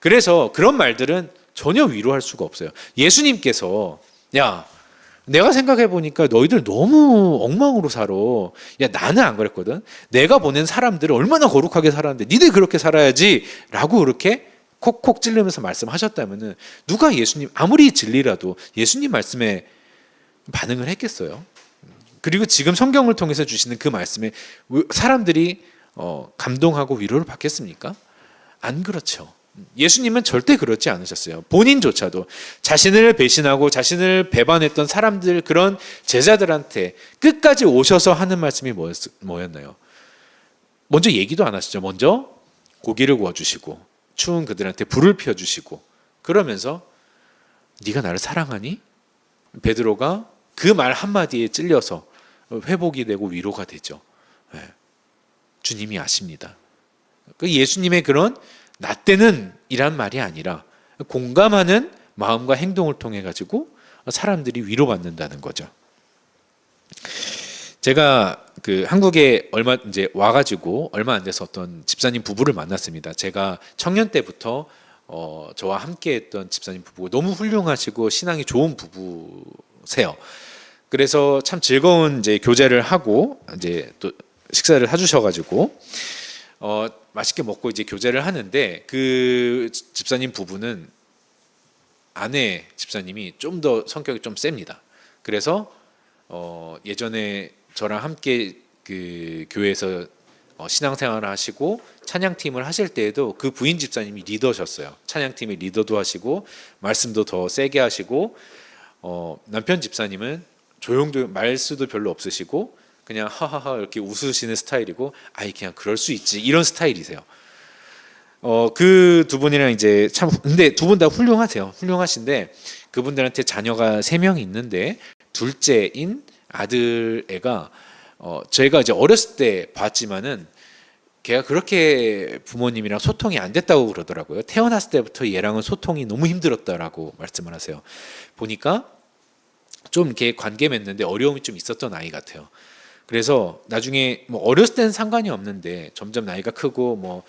S1: 그래서 그런 말들은 전혀 위로할 수가 없어요. 예수님께서 야 내가 생각해 보니까 너희들 너무 엉망으로 살아. 야 나는 안 그랬거든. 내가 보낸 사람들을 얼마나 거룩하게 살았는데 니들 그렇게 살아야지 라고 그렇게 콕콕 찔르면서 말씀하셨다면은 누가 예수님 아무리 진리라도 예수님 말씀에 반응을 했겠어요. 그리고 지금 성경을 통해서 주시는 그 말씀에 사람들이 감동하고 위로를 받겠습니까? 안 그렇죠. 예수님은 절대 그렇지 않으셨어요. 본인조차도 자신을 배신하고 자신을 배반했던 사람들, 그런 제자들한테 끝까지 오셔서 하는 말씀이 뭐였나요? 먼저 얘기도 안 하시죠. 먼저 고기를 구워주시고 추운 그들한테 불을 피워주시고 그러면서 네가 나를 사랑하니? 베드로가 그 말 한마디에 찔려서 회복이 되고 위로가 되죠. 네. 주님이 아십니다. 그 예수님의 그런 나 때는 이란 말이 아니라 공감하는 마음과 행동을 통해 가지고 사람들이 위로받는다는 거죠. 제가 그 한국에 얼마 이제 와가지고 얼마 안 돼서 어떤 집사님 부부를 만났습니다. 제가 청년 때부터 저와 함께했던 집사님 부부가 너무 훌륭하시고 신앙이 좋은 부부세요. 그래서 참 즐거운 이제 교제를 하고 이제 또 식사를 사주셔가지고 맛있게 먹고 이제 교제를 하는데 그 집사님 부부는 아내 집사님이 좀 더 성격이 좀 셉니다. 그래서 예전에 저랑 함께 그 교회에서 신앙생활을 하시고 찬양팀을 하실 때에도 그 부인 집사님이 리더셨어요. 찬양팀의 리더도 하시고 말씀도 더 세게 하시고 남편 집사님은 조용조용 말수도 별로 없으시고 그냥 하하하 이렇게 웃으시는 스타일이고 아이 그냥 그럴 수 있지 이런 스타일이세요. 그 두 분이랑 이제 참 근데 두 분 다 훌륭하세요. 훌륭하신데 그분들한테 자녀가 3명이 있는데 둘째인 아들 애가 저희가 이제 어렸을 때 봤지만은 걔가 그렇게 부모님이랑 소통이 안 됐다고 그러더라고요. 태어났을 때부터 얘랑은 소통이 너무 힘들었다라고 말씀을 하세요. 보니까 좀 이렇게 관계 맺는데 어려움이 좀 있었던 아이 같아요. 그래서 나중에 뭐 어렸을 때는 상관이 없는데 점점 나이가 크고 뭐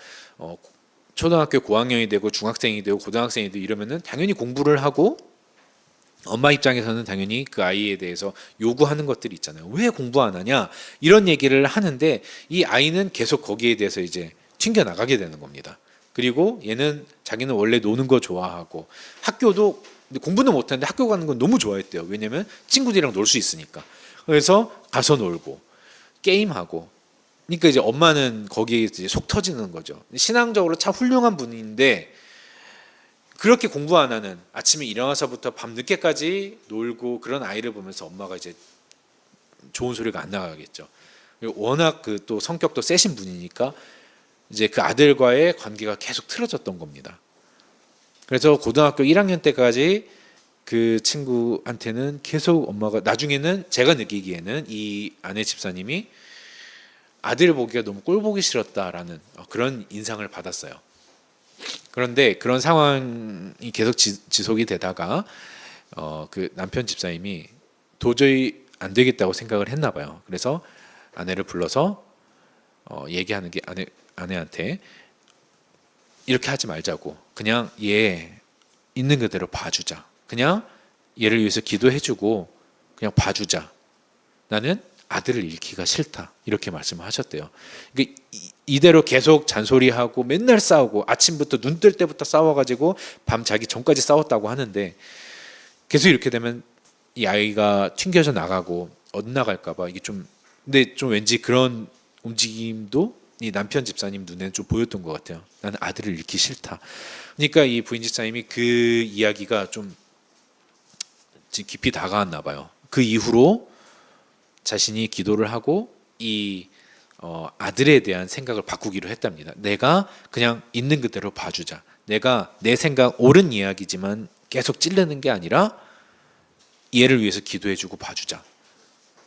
S1: 초등학교 고학년이 되고 중학생이 되고 고등학생이 되고 이러면은 당연히 공부를 하고 엄마 입장에서는 당연히 그 아이에 대해서 요구하는 것들이 있잖아요. 왜 공부 안 하냐? 이런 얘기를 하는데 이 아이는 계속 거기에 대해서 이제 튕겨 나가게 되는 겁니다. 그리고 얘는 자기는 원래 노는 거 좋아하고 학교도 공부는 못하는데 학교 가는 건 너무 좋아했대요. 왜냐면 친구들이랑 놀 수 있으니까. 그래서 가서 놀고 게임하고. 그러니까 이제 엄마는 거기에 이제 속 터지는 거죠. 신앙적으로 참 훌륭한 분인데 그렇게 공부 안 하는 아침에 일어나서부터 밤 늦게까지 놀고 그런 아이를 보면서 엄마가 이제 좋은 소리가 안 나가겠죠. 워낙 그 또 성격도 세신 분이니까 이제 그 아들과의 관계가 계속 틀어졌던 겁니다. 그래서 고등학교 1학년 때까지 그 친구한테는 계속 엄마가 나중에는 제가 느끼기에는 이 아내 집사님이 아들 보기가 너무 꼴 보기 싫었다라는 그런 인상을 받았어요. 그런데 그런 상황이 계속 지속이 되다가 그 남편 집사님이 도저히 안 되겠다고 생각을 했나 봐요. 그래서 아내를 불러서 얘기하는 게 아내한테 이렇게 하지 말자고 그냥 얘 있는 그대로 봐주자. 그냥 얘를 위해서 기도해주고 그냥 봐주자. 나는 아들을 잃기가 싫다. 이렇게 말씀을 하셨대요. 그러니까 이대로 계속 잔소리하고 맨날 싸우고 아침부터 눈 뜰 때부터 싸워가지고 밤 자기 전까지 싸웠다고 하는데 계속 이렇게 되면 이 아이가 튕겨져 나가고 엇나갈까봐 이게 좀 근데 좀 왠지 그런 움직임도 이 남편 집사님 눈에는 좀 보였던 것 같아요. 나는 아들을 잃기 싫다. 그러니까 이 부인 집사님이 그 이야기가 좀 깊이 다가왔나 봐요. 그 이후로 자신이 기도를 하고 이 아들에 대한 생각을 바꾸기로 했답니다. 내가 그냥 있는 그대로 봐주자. 내가 내 생각 옳은 이야기지만 계속 찌르는 게 아니라 얘를 위해서 기도해주고 봐주자.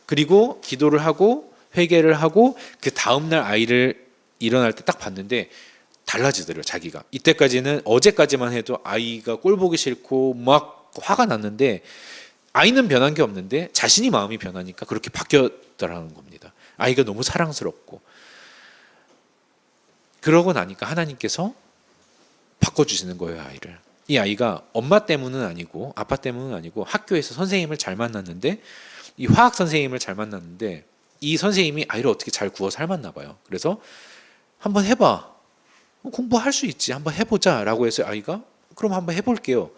S1: 그리고 기도를 하고 회개를 하고 그 다음날 아이를 일어날 때 딱 봤는데 달라지더래요. 자기가 이때까지는 어제까지만 해도 아이가 꼴 보기 싫고 막 화가 났는데 아이는 변한 게 없는데 자신이 마음이 변하니까 그렇게 바뀌었더라는 겁니다. 아이가 너무 사랑스럽고 그러고 나니까 하나님께서 바꿔주시는 거예요. 아이를. 이 아이가 엄마 때문은 아니고 아빠 때문은 아니고 학교에서 선생님을 잘 만났는데 이 화학 선생님을 잘 만났는데 이 선생님이 아이를 어떻게 잘 구워 삶았나 봐요. 그래서 한번 해봐. 공부할 수 있지. 한번 해보자 라고 해서 아이가 그럼 한번 해볼게요.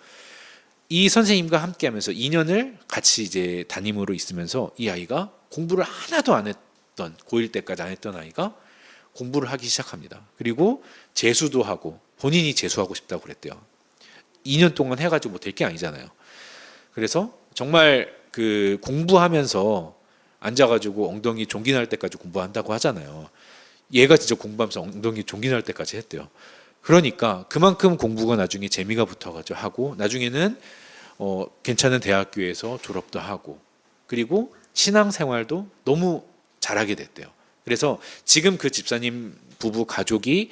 S1: 이 선생님과 함께 하면서 2년을 같이 이제 담임으로 있으면서 이 아이가 공부를 하나도 안 했던 고1 때까지 안 했던 아이가 공부를 하기 시작합니다. 그리고 재수도 하고 본인이 재수하고 싶다고 그랬대요. 2년 동안 해가지고 뭐 될 게 아니잖아요. 그래서 정말 그 공부하면서 앉아가지고 엉덩이 종기 날 때까지 공부한다고 하잖아요. 얘가 진짜 공부하면서 엉덩이 종기 날 때까지 했대요. 그러니까 그만큼 공부가 나중에 재미가 붙어가지고 하고 나중에는 괜찮은 대학교에서 졸업도 하고 그리고 신앙생활도 너무 잘하게 됐대요. 그래서 지금 그 집사님 부부 가족이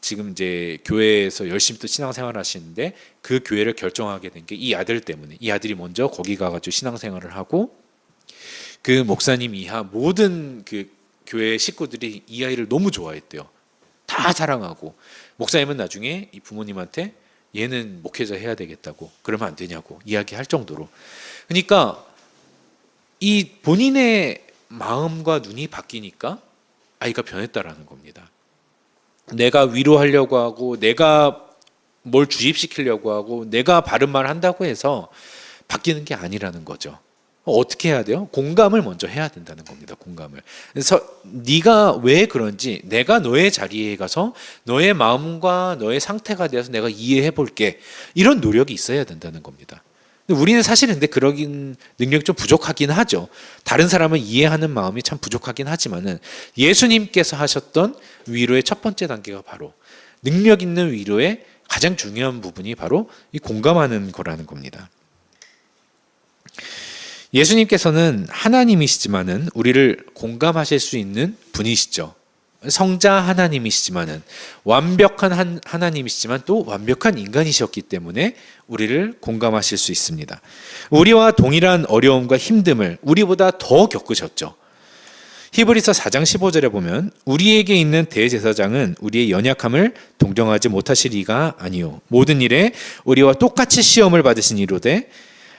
S1: 지금 이제 교회에서 열심히 또 신앙생활 하시는데 그 교회를 결정하게 된 게 이 아들 때문에 이 아들이 먼저 거기 가가지고 신앙생활을 하고 그 목사님 이하 모든 그 교회 식구들이 이 아이를 너무 좋아했대요. 다 사랑하고 목사님은 나중에 이 부모님한테 얘는 목회자 해야 되겠다고 그러면 안 되냐고 이야기할 정도로 그러니까 이 본인의 마음과 눈이 바뀌니까 아이가 변했다라는 겁니다. 내가 위로하려고 하고 내가 뭘 주입시키려고 하고 내가 바른 말 한다고 해서 바뀌는 게 아니라는 거죠. 어떻게 해야 돼요? 공감을 먼저 해야 된다는 겁니다. 공감을. 그래서 네가 왜 그런지 내가 너의 자리에 가서 너의 마음과 너의 상태가 되어서 내가 이해해 볼게. 이런 노력이 있어야 된다는 겁니다. 우리는 사실 근데 그러긴 능력이 좀 부족하긴 하죠. 다른 사람을 이해하는 마음이 참 부족하긴 하지만은 예수님께서 하셨던 위로의 첫 번째 단계가 바로 능력 있는 위로의 가장 중요한 부분이 바로 이 공감하는 거라는 겁니다. 예수님께서는 하나님이시지만은 우리를 공감하실 수 있는 분이시죠. 성자 하나님이시지만은 완벽한 하나님이시지만 또 완벽한 인간이셨기 때문에 우리를 공감하실 수 있습니다. 우리와 동일한 어려움과 힘듦을 우리보다 더 겪으셨죠. 히브리서 4장 15절에 보면 우리에게 있는 대제사장은 우리의 연약함을 동정하지 못하실 이가 아니요 모든 일에 우리와 똑같이 시험을 받으신 이로되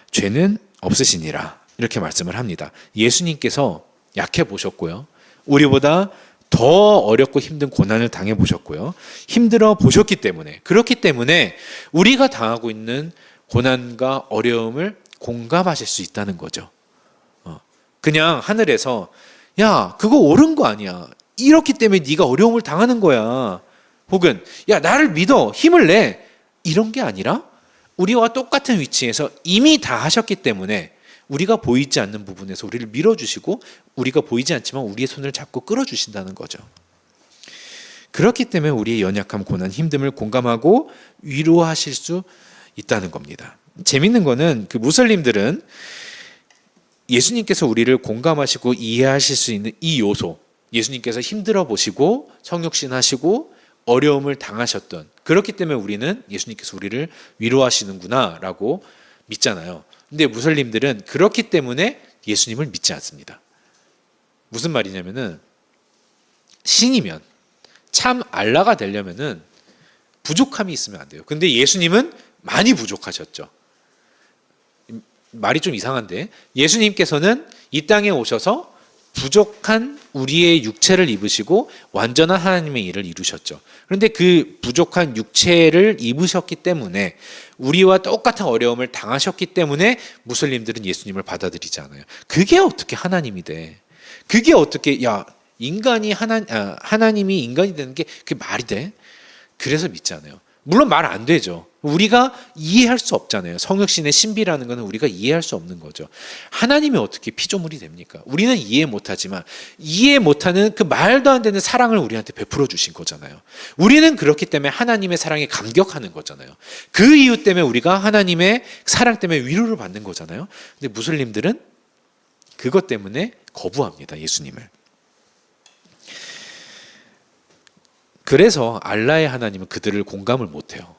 S1: 죄는 없으시니라 이렇게 말씀을 합니다. 예수님께서 약해 보셨고요. 우리보다 더 어렵고 힘든 고난을 당해 보셨고요. 힘들어 보셨기 때문에 그렇기 때문에 우리가 당하고 있는 고난과 어려움을 공감하실 수 있다는 거죠. 그냥 하늘에서 야 그거 옳은 거 아니야. 이렇기 때문에 네가 어려움을 당하는 거야. 혹은 야 나를 믿어 힘을 내 이런 게 아니라 우리와 똑같은 위치에서 이미 다 하셨기 때문에 우리가 보이지 않는 부분에서 우리를 밀어주시고 우리가 보이지 않지만 우리의 손을 잡고 끌어주신다는 거죠. 그렇기 때문에 우리의 연약함, 고난, 힘듦을 공감하고 위로하실 수 있다는 겁니다. 재밌는 거는 그 무슬림들은 예수님께서 우리를 공감하시고 이해하실 수 있는 이 요소, 예수님께서 힘들어 보시고 성육신 하시고 어려움을 당하셨던 그렇기 때문에 우리는 예수님께서 우리를 위로하시는구나 라고 믿잖아요. 근데 무슬림들은 그렇기 때문에 예수님을 믿지 않습니다. 무슨 말이냐면은 신이면 참 알라가 되려면은 부족함이 있으면 안 돼요. 근데 예수님은 많이 부족하셨죠. 말이 좀 이상한데 예수님께서는 이 땅에 오셔서 부족한 우리의 육체를 입으시고 완전한 하나님의 일을 이루셨죠. 그런데 그 부족한 육체를 입으셨기 때문에 우리와 똑같은 어려움을 당하셨기 때문에 무슬림들은 예수님을 받아들이지 않아요. 그게 어떻게 하나님이 돼? 그게 어떻게 인간이 하나님이 인간이 되는 게 그게 말이 돼? 그래서 믿지 않아요. 물론 말 안 되죠. 우리가 이해할 수 없잖아요. 성육신의 신비라는 것은 우리가 이해할 수 없는 거죠. 하나님이 어떻게 피조물이 됩니까? 우리는 이해 못하지만 이해 못하는 그 말도 안 되는 사랑을 우리한테 베풀어 주신 거잖아요. 우리는 그렇기 때문에 하나님의 사랑에 감격하는 거잖아요. 그 이유 때문에 우리가 하나님의 사랑 때문에 위로를 받는 거잖아요. 근데 무슬림들은 그것 때문에 거부합니다. 예수님을. 그래서 알라의 하나님은 그들을 공감을 못해요.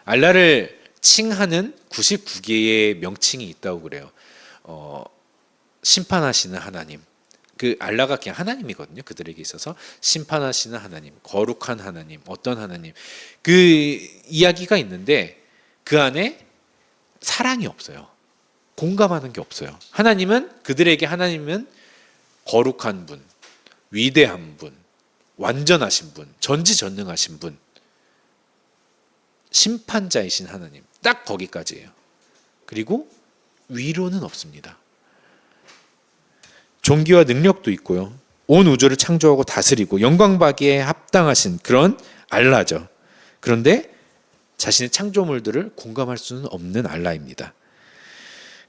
S1: 알라를 칭하는 99개의 명칭이 있다고 그래요. 심판하시는 하나님. 그 알라가 그냥 하나님이거든요. 그들에게 있어서 심판하시는 하나님, 거룩한 하나님, 어떤 하나님. 그 이야기가 있는데 그 안에 사랑이 없어요. 공감하는 게 없어요. 그들에게 하나님은 거룩한 분, 위대한 분, 완전하신 분, 전지전능하신 분, 심판자이신 하나님, 딱 거기까지예요. 그리고 위로는 없습니다. 존귀와 능력도 있고요. 온 우주를 창조하고 다스리고 영광받기에 합당하신 그런 알라죠. 그런데 자신의 창조물들을 공감할 수는 없는 알라입니다.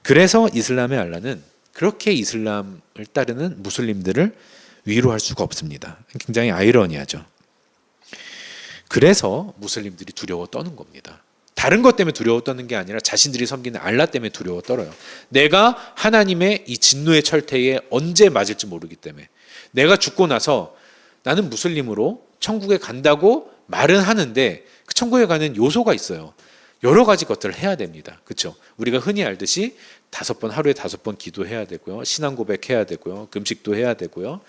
S1: 그래서 이슬람의 알라는 그렇게 이슬람을 따르는 무슬림들을 위로할 수가 없습니다. 굉장히 아이러니하죠. 그래서 무슬림들이 두려워 떠는 겁니다. 다른 것 때문에 두려워 떠는 게 아니라 자신들이 섬기는 알라 때문에 두려워 떨어요. 내가 하나님의 이 진노의 철퇴에 언제 맞을지 모르기 때문에. 내가 죽고 나서 나는 무슬림으로 천국에 간다고 말은 하는데 그 천국에 가는 요소가 있어요. 여러 가지 것들을 해야 됩니다. 그렇죠? 우리가 흔히 알듯이 하루에 5번 기도해야 되고요. 신앙 고백해야 되고요. 금식도 해야 되고요.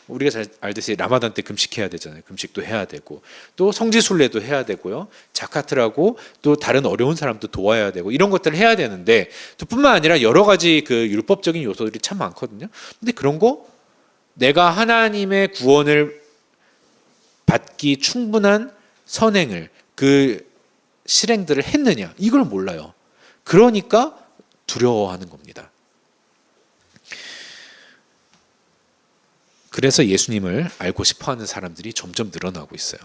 S1: 우리가 잘 알듯이 라마단 때 금식해야 되잖아요. 금식도 해야 되고 또 성지순례도 해야 되고요. 자카트라고 또 다른 어려운 사람도 도와야 되고 이런 것들을 해야 되는데 또 뿐만 아니라 여러 가지 그 율법적인 요소들이 참 많거든요. 근데 그런 거 내가 하나님의 구원을 받기 충분한 선행을 그 실행들을 했느냐 이걸 몰라요. 그러니까 두려워하는 겁니다. 그래서 예수님을 알고 싶어하는 사람들이 점점 늘어나고 있어요.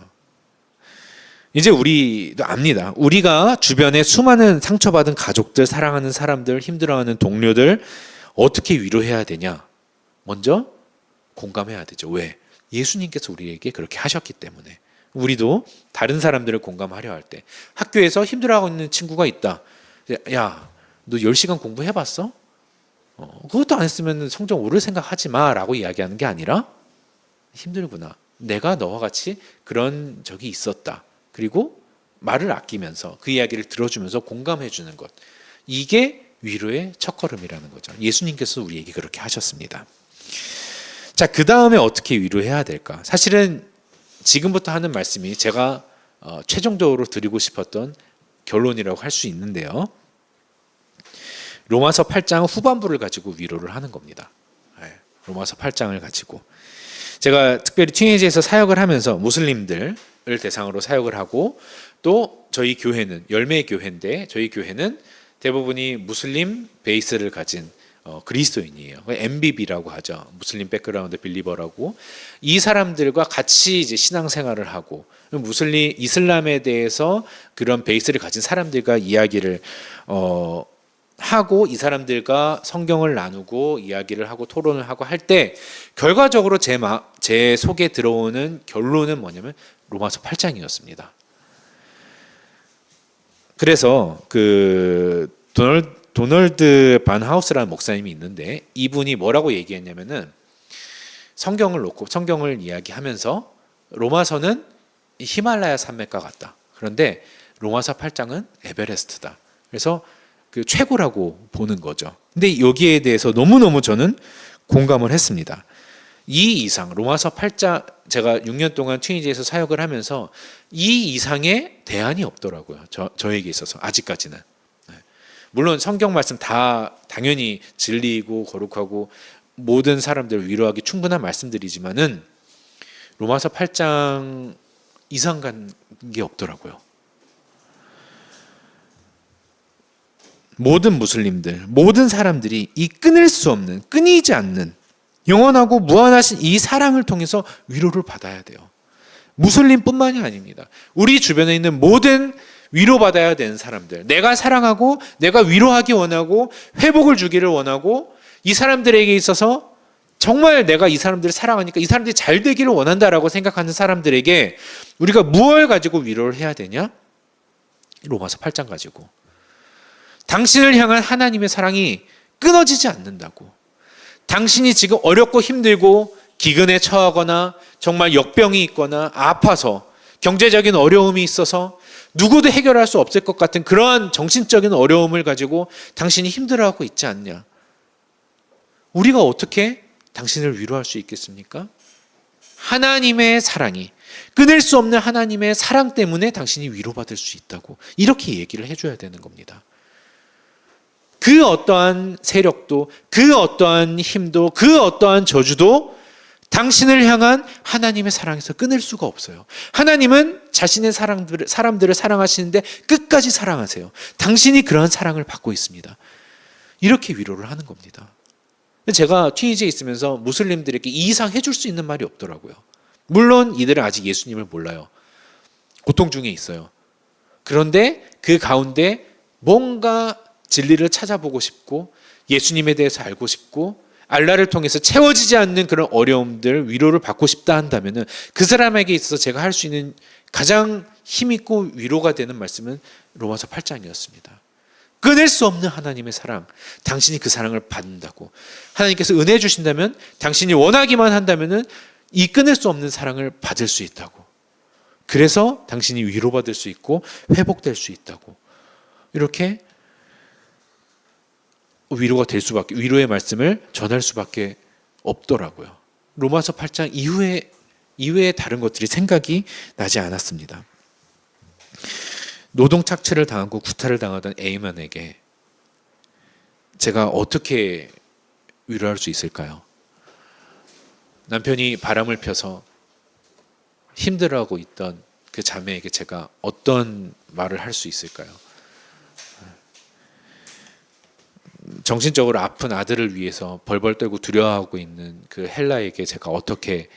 S1: 이제 우리도 압니다. 우리가 주변에 수많은 상처받은 가족들, 사랑하는 사람들, 힘들어하는 동료들 어떻게 위로해야 되냐? 먼저 공감해야 되죠. 왜? 예수님께서 우리에게 그렇게 하셨기 때문에. 우리도 다른 사람들을 공감하려 할 때 학교에서 힘들어하고 있는 친구가 있다. 야, 너 10시간 공부해봤어? 그것도 안 했으면 성적 오를 생각하지 마라고 이야기하는 게 아니라 힘들구나. 내가 너와 같이 그런 적이 있었다. 그리고 말을 아끼면서 그 이야기를 들어주면서 공감해 주는 것. 이게 위로의 첫걸음이라는 거죠. 예수님께서 우리에게 그렇게 하셨습니다. 자, 그 다음에 어떻게 위로해야 될까? 사실은 지금부터 하는 말씀이 제가 최종적으로 드리고 싶었던 결론이라고 할 수 있는데요. 로마서 8장 후반부를 가지고 위로를 하는 겁니다. 로마서 8장을 가지고 제가 특별히 튀니지에서 사역을 하면서 무슬림들을 대상으로 사역을 하고 또 저희 교회는 열매의 교회인데 저희 교회는 대부분이 무슬림 베이스를 가진 그리스도인이에요. MBB라고 하죠. 무슬림 백그라운드 빌리버라고 이 사람들과 같이 이제 신앙생활을 하고 이슬람에 대해서 그런 베이스를 가진 사람들과 이야기를 하고 이 사람들과 성경을 나누고 이야기를 하고 토론을 하고 할 때 결과적으로 제 속에 들어오는 결론은 뭐냐면 로마서 8장이었습니다. 그래서 그 도널드 반하우스라는 목사님이 있는데 이분이 뭐라고 얘기했냐면은 성경을 놓고 성경을 이야기하면서 로마서는 히말라야 산맥과 같다. 그런데 로마서 8장은 에베레스트다. 그래서 그 최고라고 보는 거죠. 근데 여기에 대해서 너무너무 저는 공감을 했습니다. 이 이상 로마서 8장 제가 6년 동안 튀니지에서 사역을 하면서 이 이상의 대안이 없더라고요. 저에게 있어서 아직까지는. 물론 성경 말씀 다 당연히 진리이고 거룩하고 모든 사람들을 위로하기 충분한 말씀들이지만은 로마서 8장 이상 간 게 없더라고요. 모든 무슬림들, 모든 사람들이 이 끊을 수 없는, 끊이지 않는 영원하고 무한하신 이 사랑을 통해서 위로를 받아야 돼요. 무슬림뿐만이 아닙니다. 우리 주변에 있는 모든 위로받아야 되는 사람들, 내가 사랑하고 내가 위로하기 원하고 회복을 주기를 원하고 이 사람들에게 있어서 정말 내가 이 사람들을 사랑하니까 이 사람들이 잘 되기를 원한다라고 생각하는 사람들에게 우리가 무엇을 가지고 위로를 해야 되냐? 로마서 8장 가지고. 당신을 향한 하나님의 사랑이 끊어지지 않는다고. 당신이 지금 어렵고 힘들고 기근에 처하거나 정말 역병이 있거나 아파서 경제적인 어려움이 있어서 누구도 해결할 수 없을 것 같은 그러한 정신적인 어려움을 가지고 당신이 힘들어하고 있지 않냐. 우리가 어떻게 당신을 위로할 수 있겠습니까? 하나님의 사랑이, 끊을 수 없는 하나님의 사랑 때문에 당신이 위로받을 수 있다고 이렇게 얘기를 해줘야 되는 겁니다. 그 어떠한 세력도, 그 어떠한 힘도, 그 어떠한 저주도 당신을 향한 하나님의 사랑에서 끊을 수가 없어요. 하나님은 자신의 사람들을 사랑하시는데 끝까지 사랑하세요. 당신이 그러한 사랑을 받고 있습니다. 이렇게 위로를 하는 겁니다. 제가 튀니지에 있으면서 무슬림들에게 이 이상 해줄 수 있는 말이 없더라고요. 물론 이들은 아직 예수님을 몰라요. 고통 중에 있어요. 그런데 그 가운데 뭔가 진리를 찾아보고 싶고 예수님에 대해서 알고 싶고 알라를 통해서 채워지지 않는 그런 어려움들, 위로를 받고 싶다 한다면은 그 사람에게 있어서 제가 할 수 있는 가장 힘있고 위로가 되는 말씀은 로마서 8장이었습니다. 끊을 수 없는 하나님의 사랑, 당신이 그 사랑을 받는다고. 하나님께서 은혜 주신다면, 당신이 원하기만 한다면은 이 끊을 수 없는 사랑을 받을 수 있다고. 그래서 당신이 위로받을 수 있고 회복될 수 있다고. 이렇게 위로가 될 수밖에, 위로의 말씀을 전할 수밖에 없더라고요. 로마서 8장 이후에 다른 것들이 생각이 나지 않았습니다. 노동 착취를 당하고 구타를 당하던 에이만에게 제가 어떻게 위로할 수 있을까요? 남편이 바람을 펴서 힘들어하고 있던 그 자매에게 제가 어떤 말을 할 수 있을까요? 정신적으로 아픈 아들을 위해서 벌벌 떨고 두려워하고 있는 그 헬라에게 제가 어떻게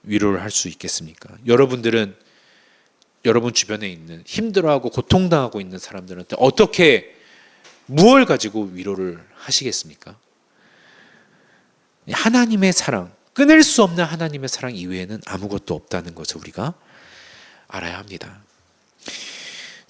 S1: 위로를 할 수 있겠습니까? 여러분들은 여러분 주변에 있는 힘들어하고 고통당하고 있는 사람들한테 어떻게 무엇을 가지고 위로를 하시겠습니까? 하나님의 사랑, 끊을 수 없는 하나님의 사랑 이외에는 아무것도 없다는 것을 우리가 알아야 합니다.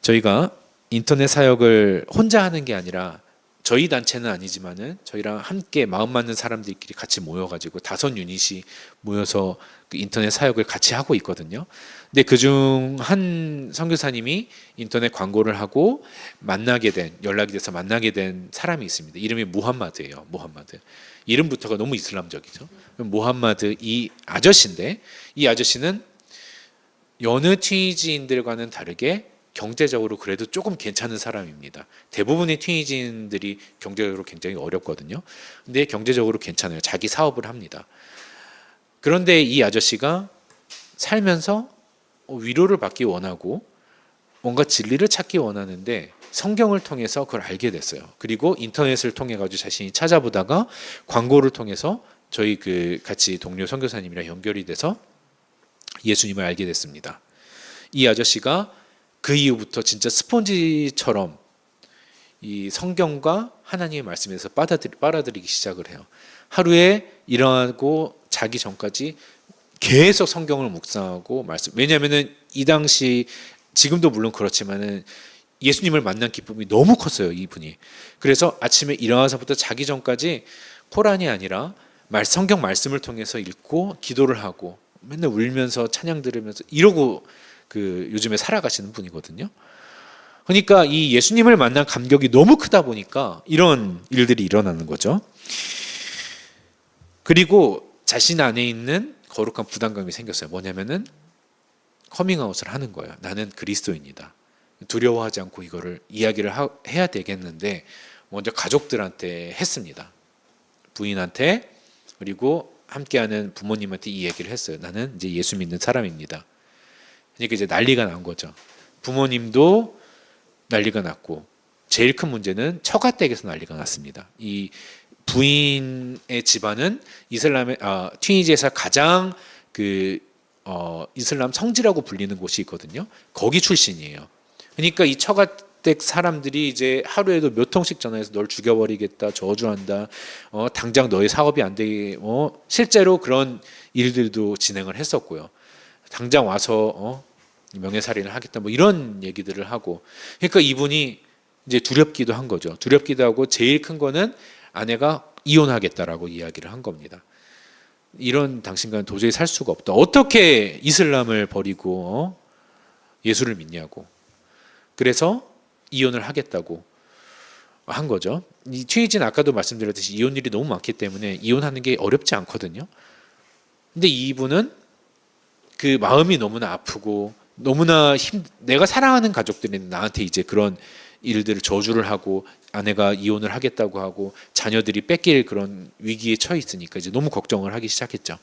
S1: 저희가 인터넷 사역을 혼자 하는 게 아니라 저희 단체는 아니지만은 저희랑 함께 마음 맞는 사람들끼리 같이 모여가지고 5 유닛이 모여서 그 인터넷 사역을 같이 하고 있거든요. 근데 그중 한 선교사님이 인터넷 광고를 하고 연락이 돼서 만나게 된 사람이 있습니다. 이름이 무함마드예요. 무함마드. 이름부터가 너무 이슬람적이죠. 무함마드 이 아저씨인데, 이 아저씨는 여느 튀니지인들과는 다르게 경제적으로 그래도 조금 괜찮은 사람입니다. 대부분의 튀니지인들이 경제적으로 굉장히 어렵거든요. 근데 경제적으로 괜찮아요. 자기 사업을 합니다. 그런데 이 아저씨가 살면서 위로를 받기 원하고 뭔가 진리를 찾기 원하는데 성경을 통해서 그걸 알게 됐어요. 그리고 인터넷을 통해 가지고 자신이 찾아보다가 광고를 통해서 저희 그 같이 동료 선교사님이랑 연결이 돼서 예수님을 알게 됐습니다. 이 아저씨가 그 이후부터 진짜 스폰지처럼 이 성경과 하나님의 말씀에서 빨아들이기 시작을 해요. 하루에 일어나고 자기 전까지 계속 성경을 묵상하고 왜냐하면은 이 당시, 지금도 물론 그렇지만은 예수님을 만난 기쁨이 너무 컸어요, 이분이. 그래서 아침에 일어나서부터 자기 전까지 코란이 아니라 성경 말씀을 통해서 읽고 기도를 하고 맨날 울면서 찬양 들으면서 이러고 그 요즘에 살아가시는 분이거든요. 그러니까 이 예수님을 만난 감격이 너무 크다 보니까 이런 일들이 일어나는 거죠. 그리고 자신 안에 있는 거룩한 부담감이 생겼어요. 뭐냐면은 커밍아웃을 하는 거예요. 나는 그리스도인이다. 두려워하지 않고 이거를 이야기를 해야 되겠는데 먼저 가족들한테 했습니다. 부인한테, 그리고 함께하는 부모님한테 이 얘기를 했어요. 나는 이제 예수 믿는 사람입니다. 그러니까 이제 난리가 난 거죠. 부모님도 난리가 났고, 제일 큰 문제는 처가댁에서 난리가 났습니다. 이 부인의 집안은 튀니지에서 가장 이슬람 성지라고 불리는 곳이 있거든요. 거기 출신이에요. 그러니까 이 처가댁 사람들이 이제 하루에도 몇 통씩 전화해서 널 죽여버리겠다, 저주한다, 당장 너의 사업이 안 되게, 실제로 그런 일들도 진행을 했었고요. 당장 와서 명예살인을 하겠다, 뭐 이런 얘기들을 하고. 그러니까 이분이 이제 두렵기도 한 거죠. 두렵기도 하고, 제일 큰 거는 아내가 이혼하겠다라고 이야기를 한 겁니다. 이런 당신과는 도저히 살 수가 없다. 어떻게 이슬람을 버리고 예수를 믿냐고. 그래서 이혼을 하겠다고 한 거죠. 이 튀니지는 아까도 말씀드렸듯이 이혼율이 너무 많기 때문에 이혼하는 게 어렵지 않거든요. 근데 이분은 그 마음이 너무나 아프고 너무나 내가 사랑하는 가족들이 나한테 이제 그런 일들을 저주를 하고 아내가 이혼을 하겠다고 하고 자녀들이 뺏길 그런 위기에 처해 있으니까 이제 너무 걱정을 하기 시작했죠.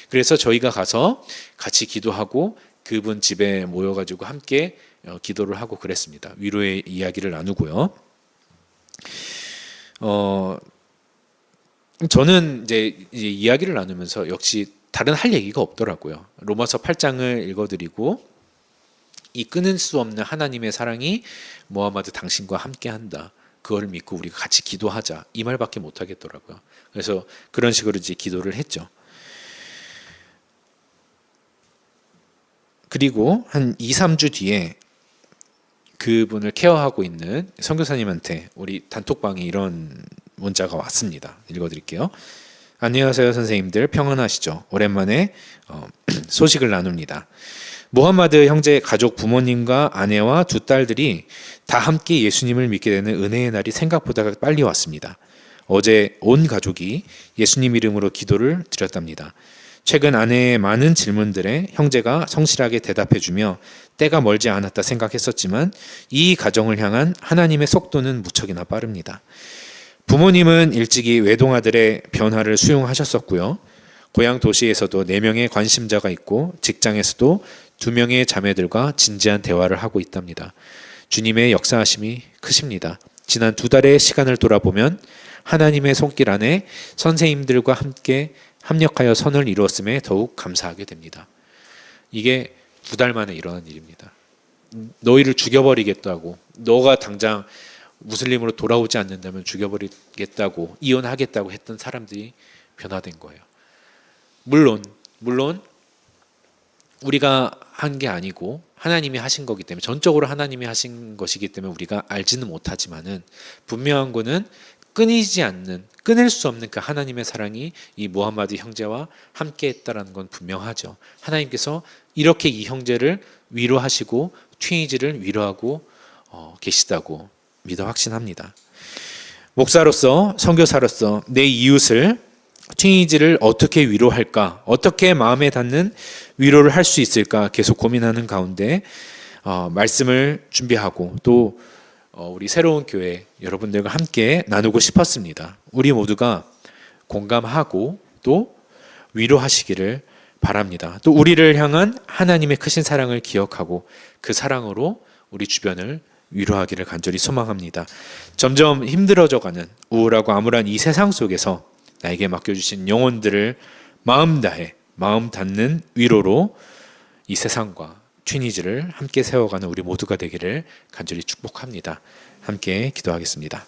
S1: 그래서 저희가 가서 같이 기도하고 그분 집에 모여가지고 함께 기도를 하고 그랬습니다. 위로의 이야기를 나누고요. 저는 이제 이야기를 나누면서 역시 다른 할 얘기가 없더라고요. 로마서 8장을 읽어드리고 이 끊을 수 없는 하나님의 사랑이 무함마드 당신과 함께한다. 그걸 믿고 우리가 같이 기도하자 이 말밖에 못 하겠더라고요. 그래서 그런 식으로 이제 기도를 했죠. 그리고 한 2, 3주 뒤에 그분을 케어하고 있는 선교사님한테 우리 단톡방에 이런 문자가 왔습니다. 읽어드릴게요. 안녕하세요 선생님들, 평안하시죠? 오랜만에 소식을 나눕니다. 무함마드 형제 가족 부모님과 아내와 두 딸들이 다 함께 예수님을 믿게 되는 은혜의 날이 생각보다 빨리 왔습니다. 어제 온 가족이 예수님 이름으로 기도를 드렸답니다. 최근 아내의 많은 질문들에 형제가 성실하게 대답해주며 때가 멀지 않았다 생각했었지만 이 가정을 향한 하나님의 속도는 무척이나 빠릅니다. 부모님은 일찍이 외동아들의 변화를 수용하셨었고요. 고향 도시에서도 4명의 관심자가 있고 직장에서도 2명의 자매들과 진지한 대화를 하고 있답니다. 주님의 역사하심이 크십니다. 지난 2달의 시간을 돌아보면 하나님의 손길 안에 선생님들과 함께 합력하여 선을 이루었음에 더욱 감사하게 됩니다. 이게 2달 만에 일어난 일입니다. 너희를 죽여버리겠다고, 너가 당장 무슬림으로 돌아오지 않는다면 죽여버리겠다고, 이혼하겠다고 했던 사람들이 변화된 거예요. 물론 우리가 한 게 아니고 하나님이 하신 거기 때문에, 전적으로 하나님이 하신 것이기 때문에 우리가 알지는 못하지만은 분명한 거는 끊을 수 없는 그 하나님의 사랑이 이 무함마드 형제와 함께 했다라는 건 분명하죠. 하나님께서 이렇게 이 형제를 위로하시고 튀니지를 위로하고 계시다고 믿어 확신합니다. 목사로서, 선교사로서 내 이웃을, 튀니지를 어떻게 위로할까, 어떻게 마음에 닿는 위로를 할 수 있을까 계속 고민하는 가운데 말씀을 준비하고 또 우리 새로운 교회 여러분들과 함께 나누고 싶었습니다. 우리 모두가 공감하고 또 위로하시기를 바랍니다. 또 우리를 향한 하나님의 크신 사랑을 기억하고 그 사랑으로 우리 주변을 위로하기를 간절히 소망합니다. 점점 힘들어져가는 우울하고 암울한 이 세상 속에서 나에게 맡겨주신 영혼들을 마음 다해 마음 닿는 위로로 이 세상과 튀니지를 함께 세워가는 우리 모두가 되기를 간절히 축복합니다. 함께 기도하겠습니다.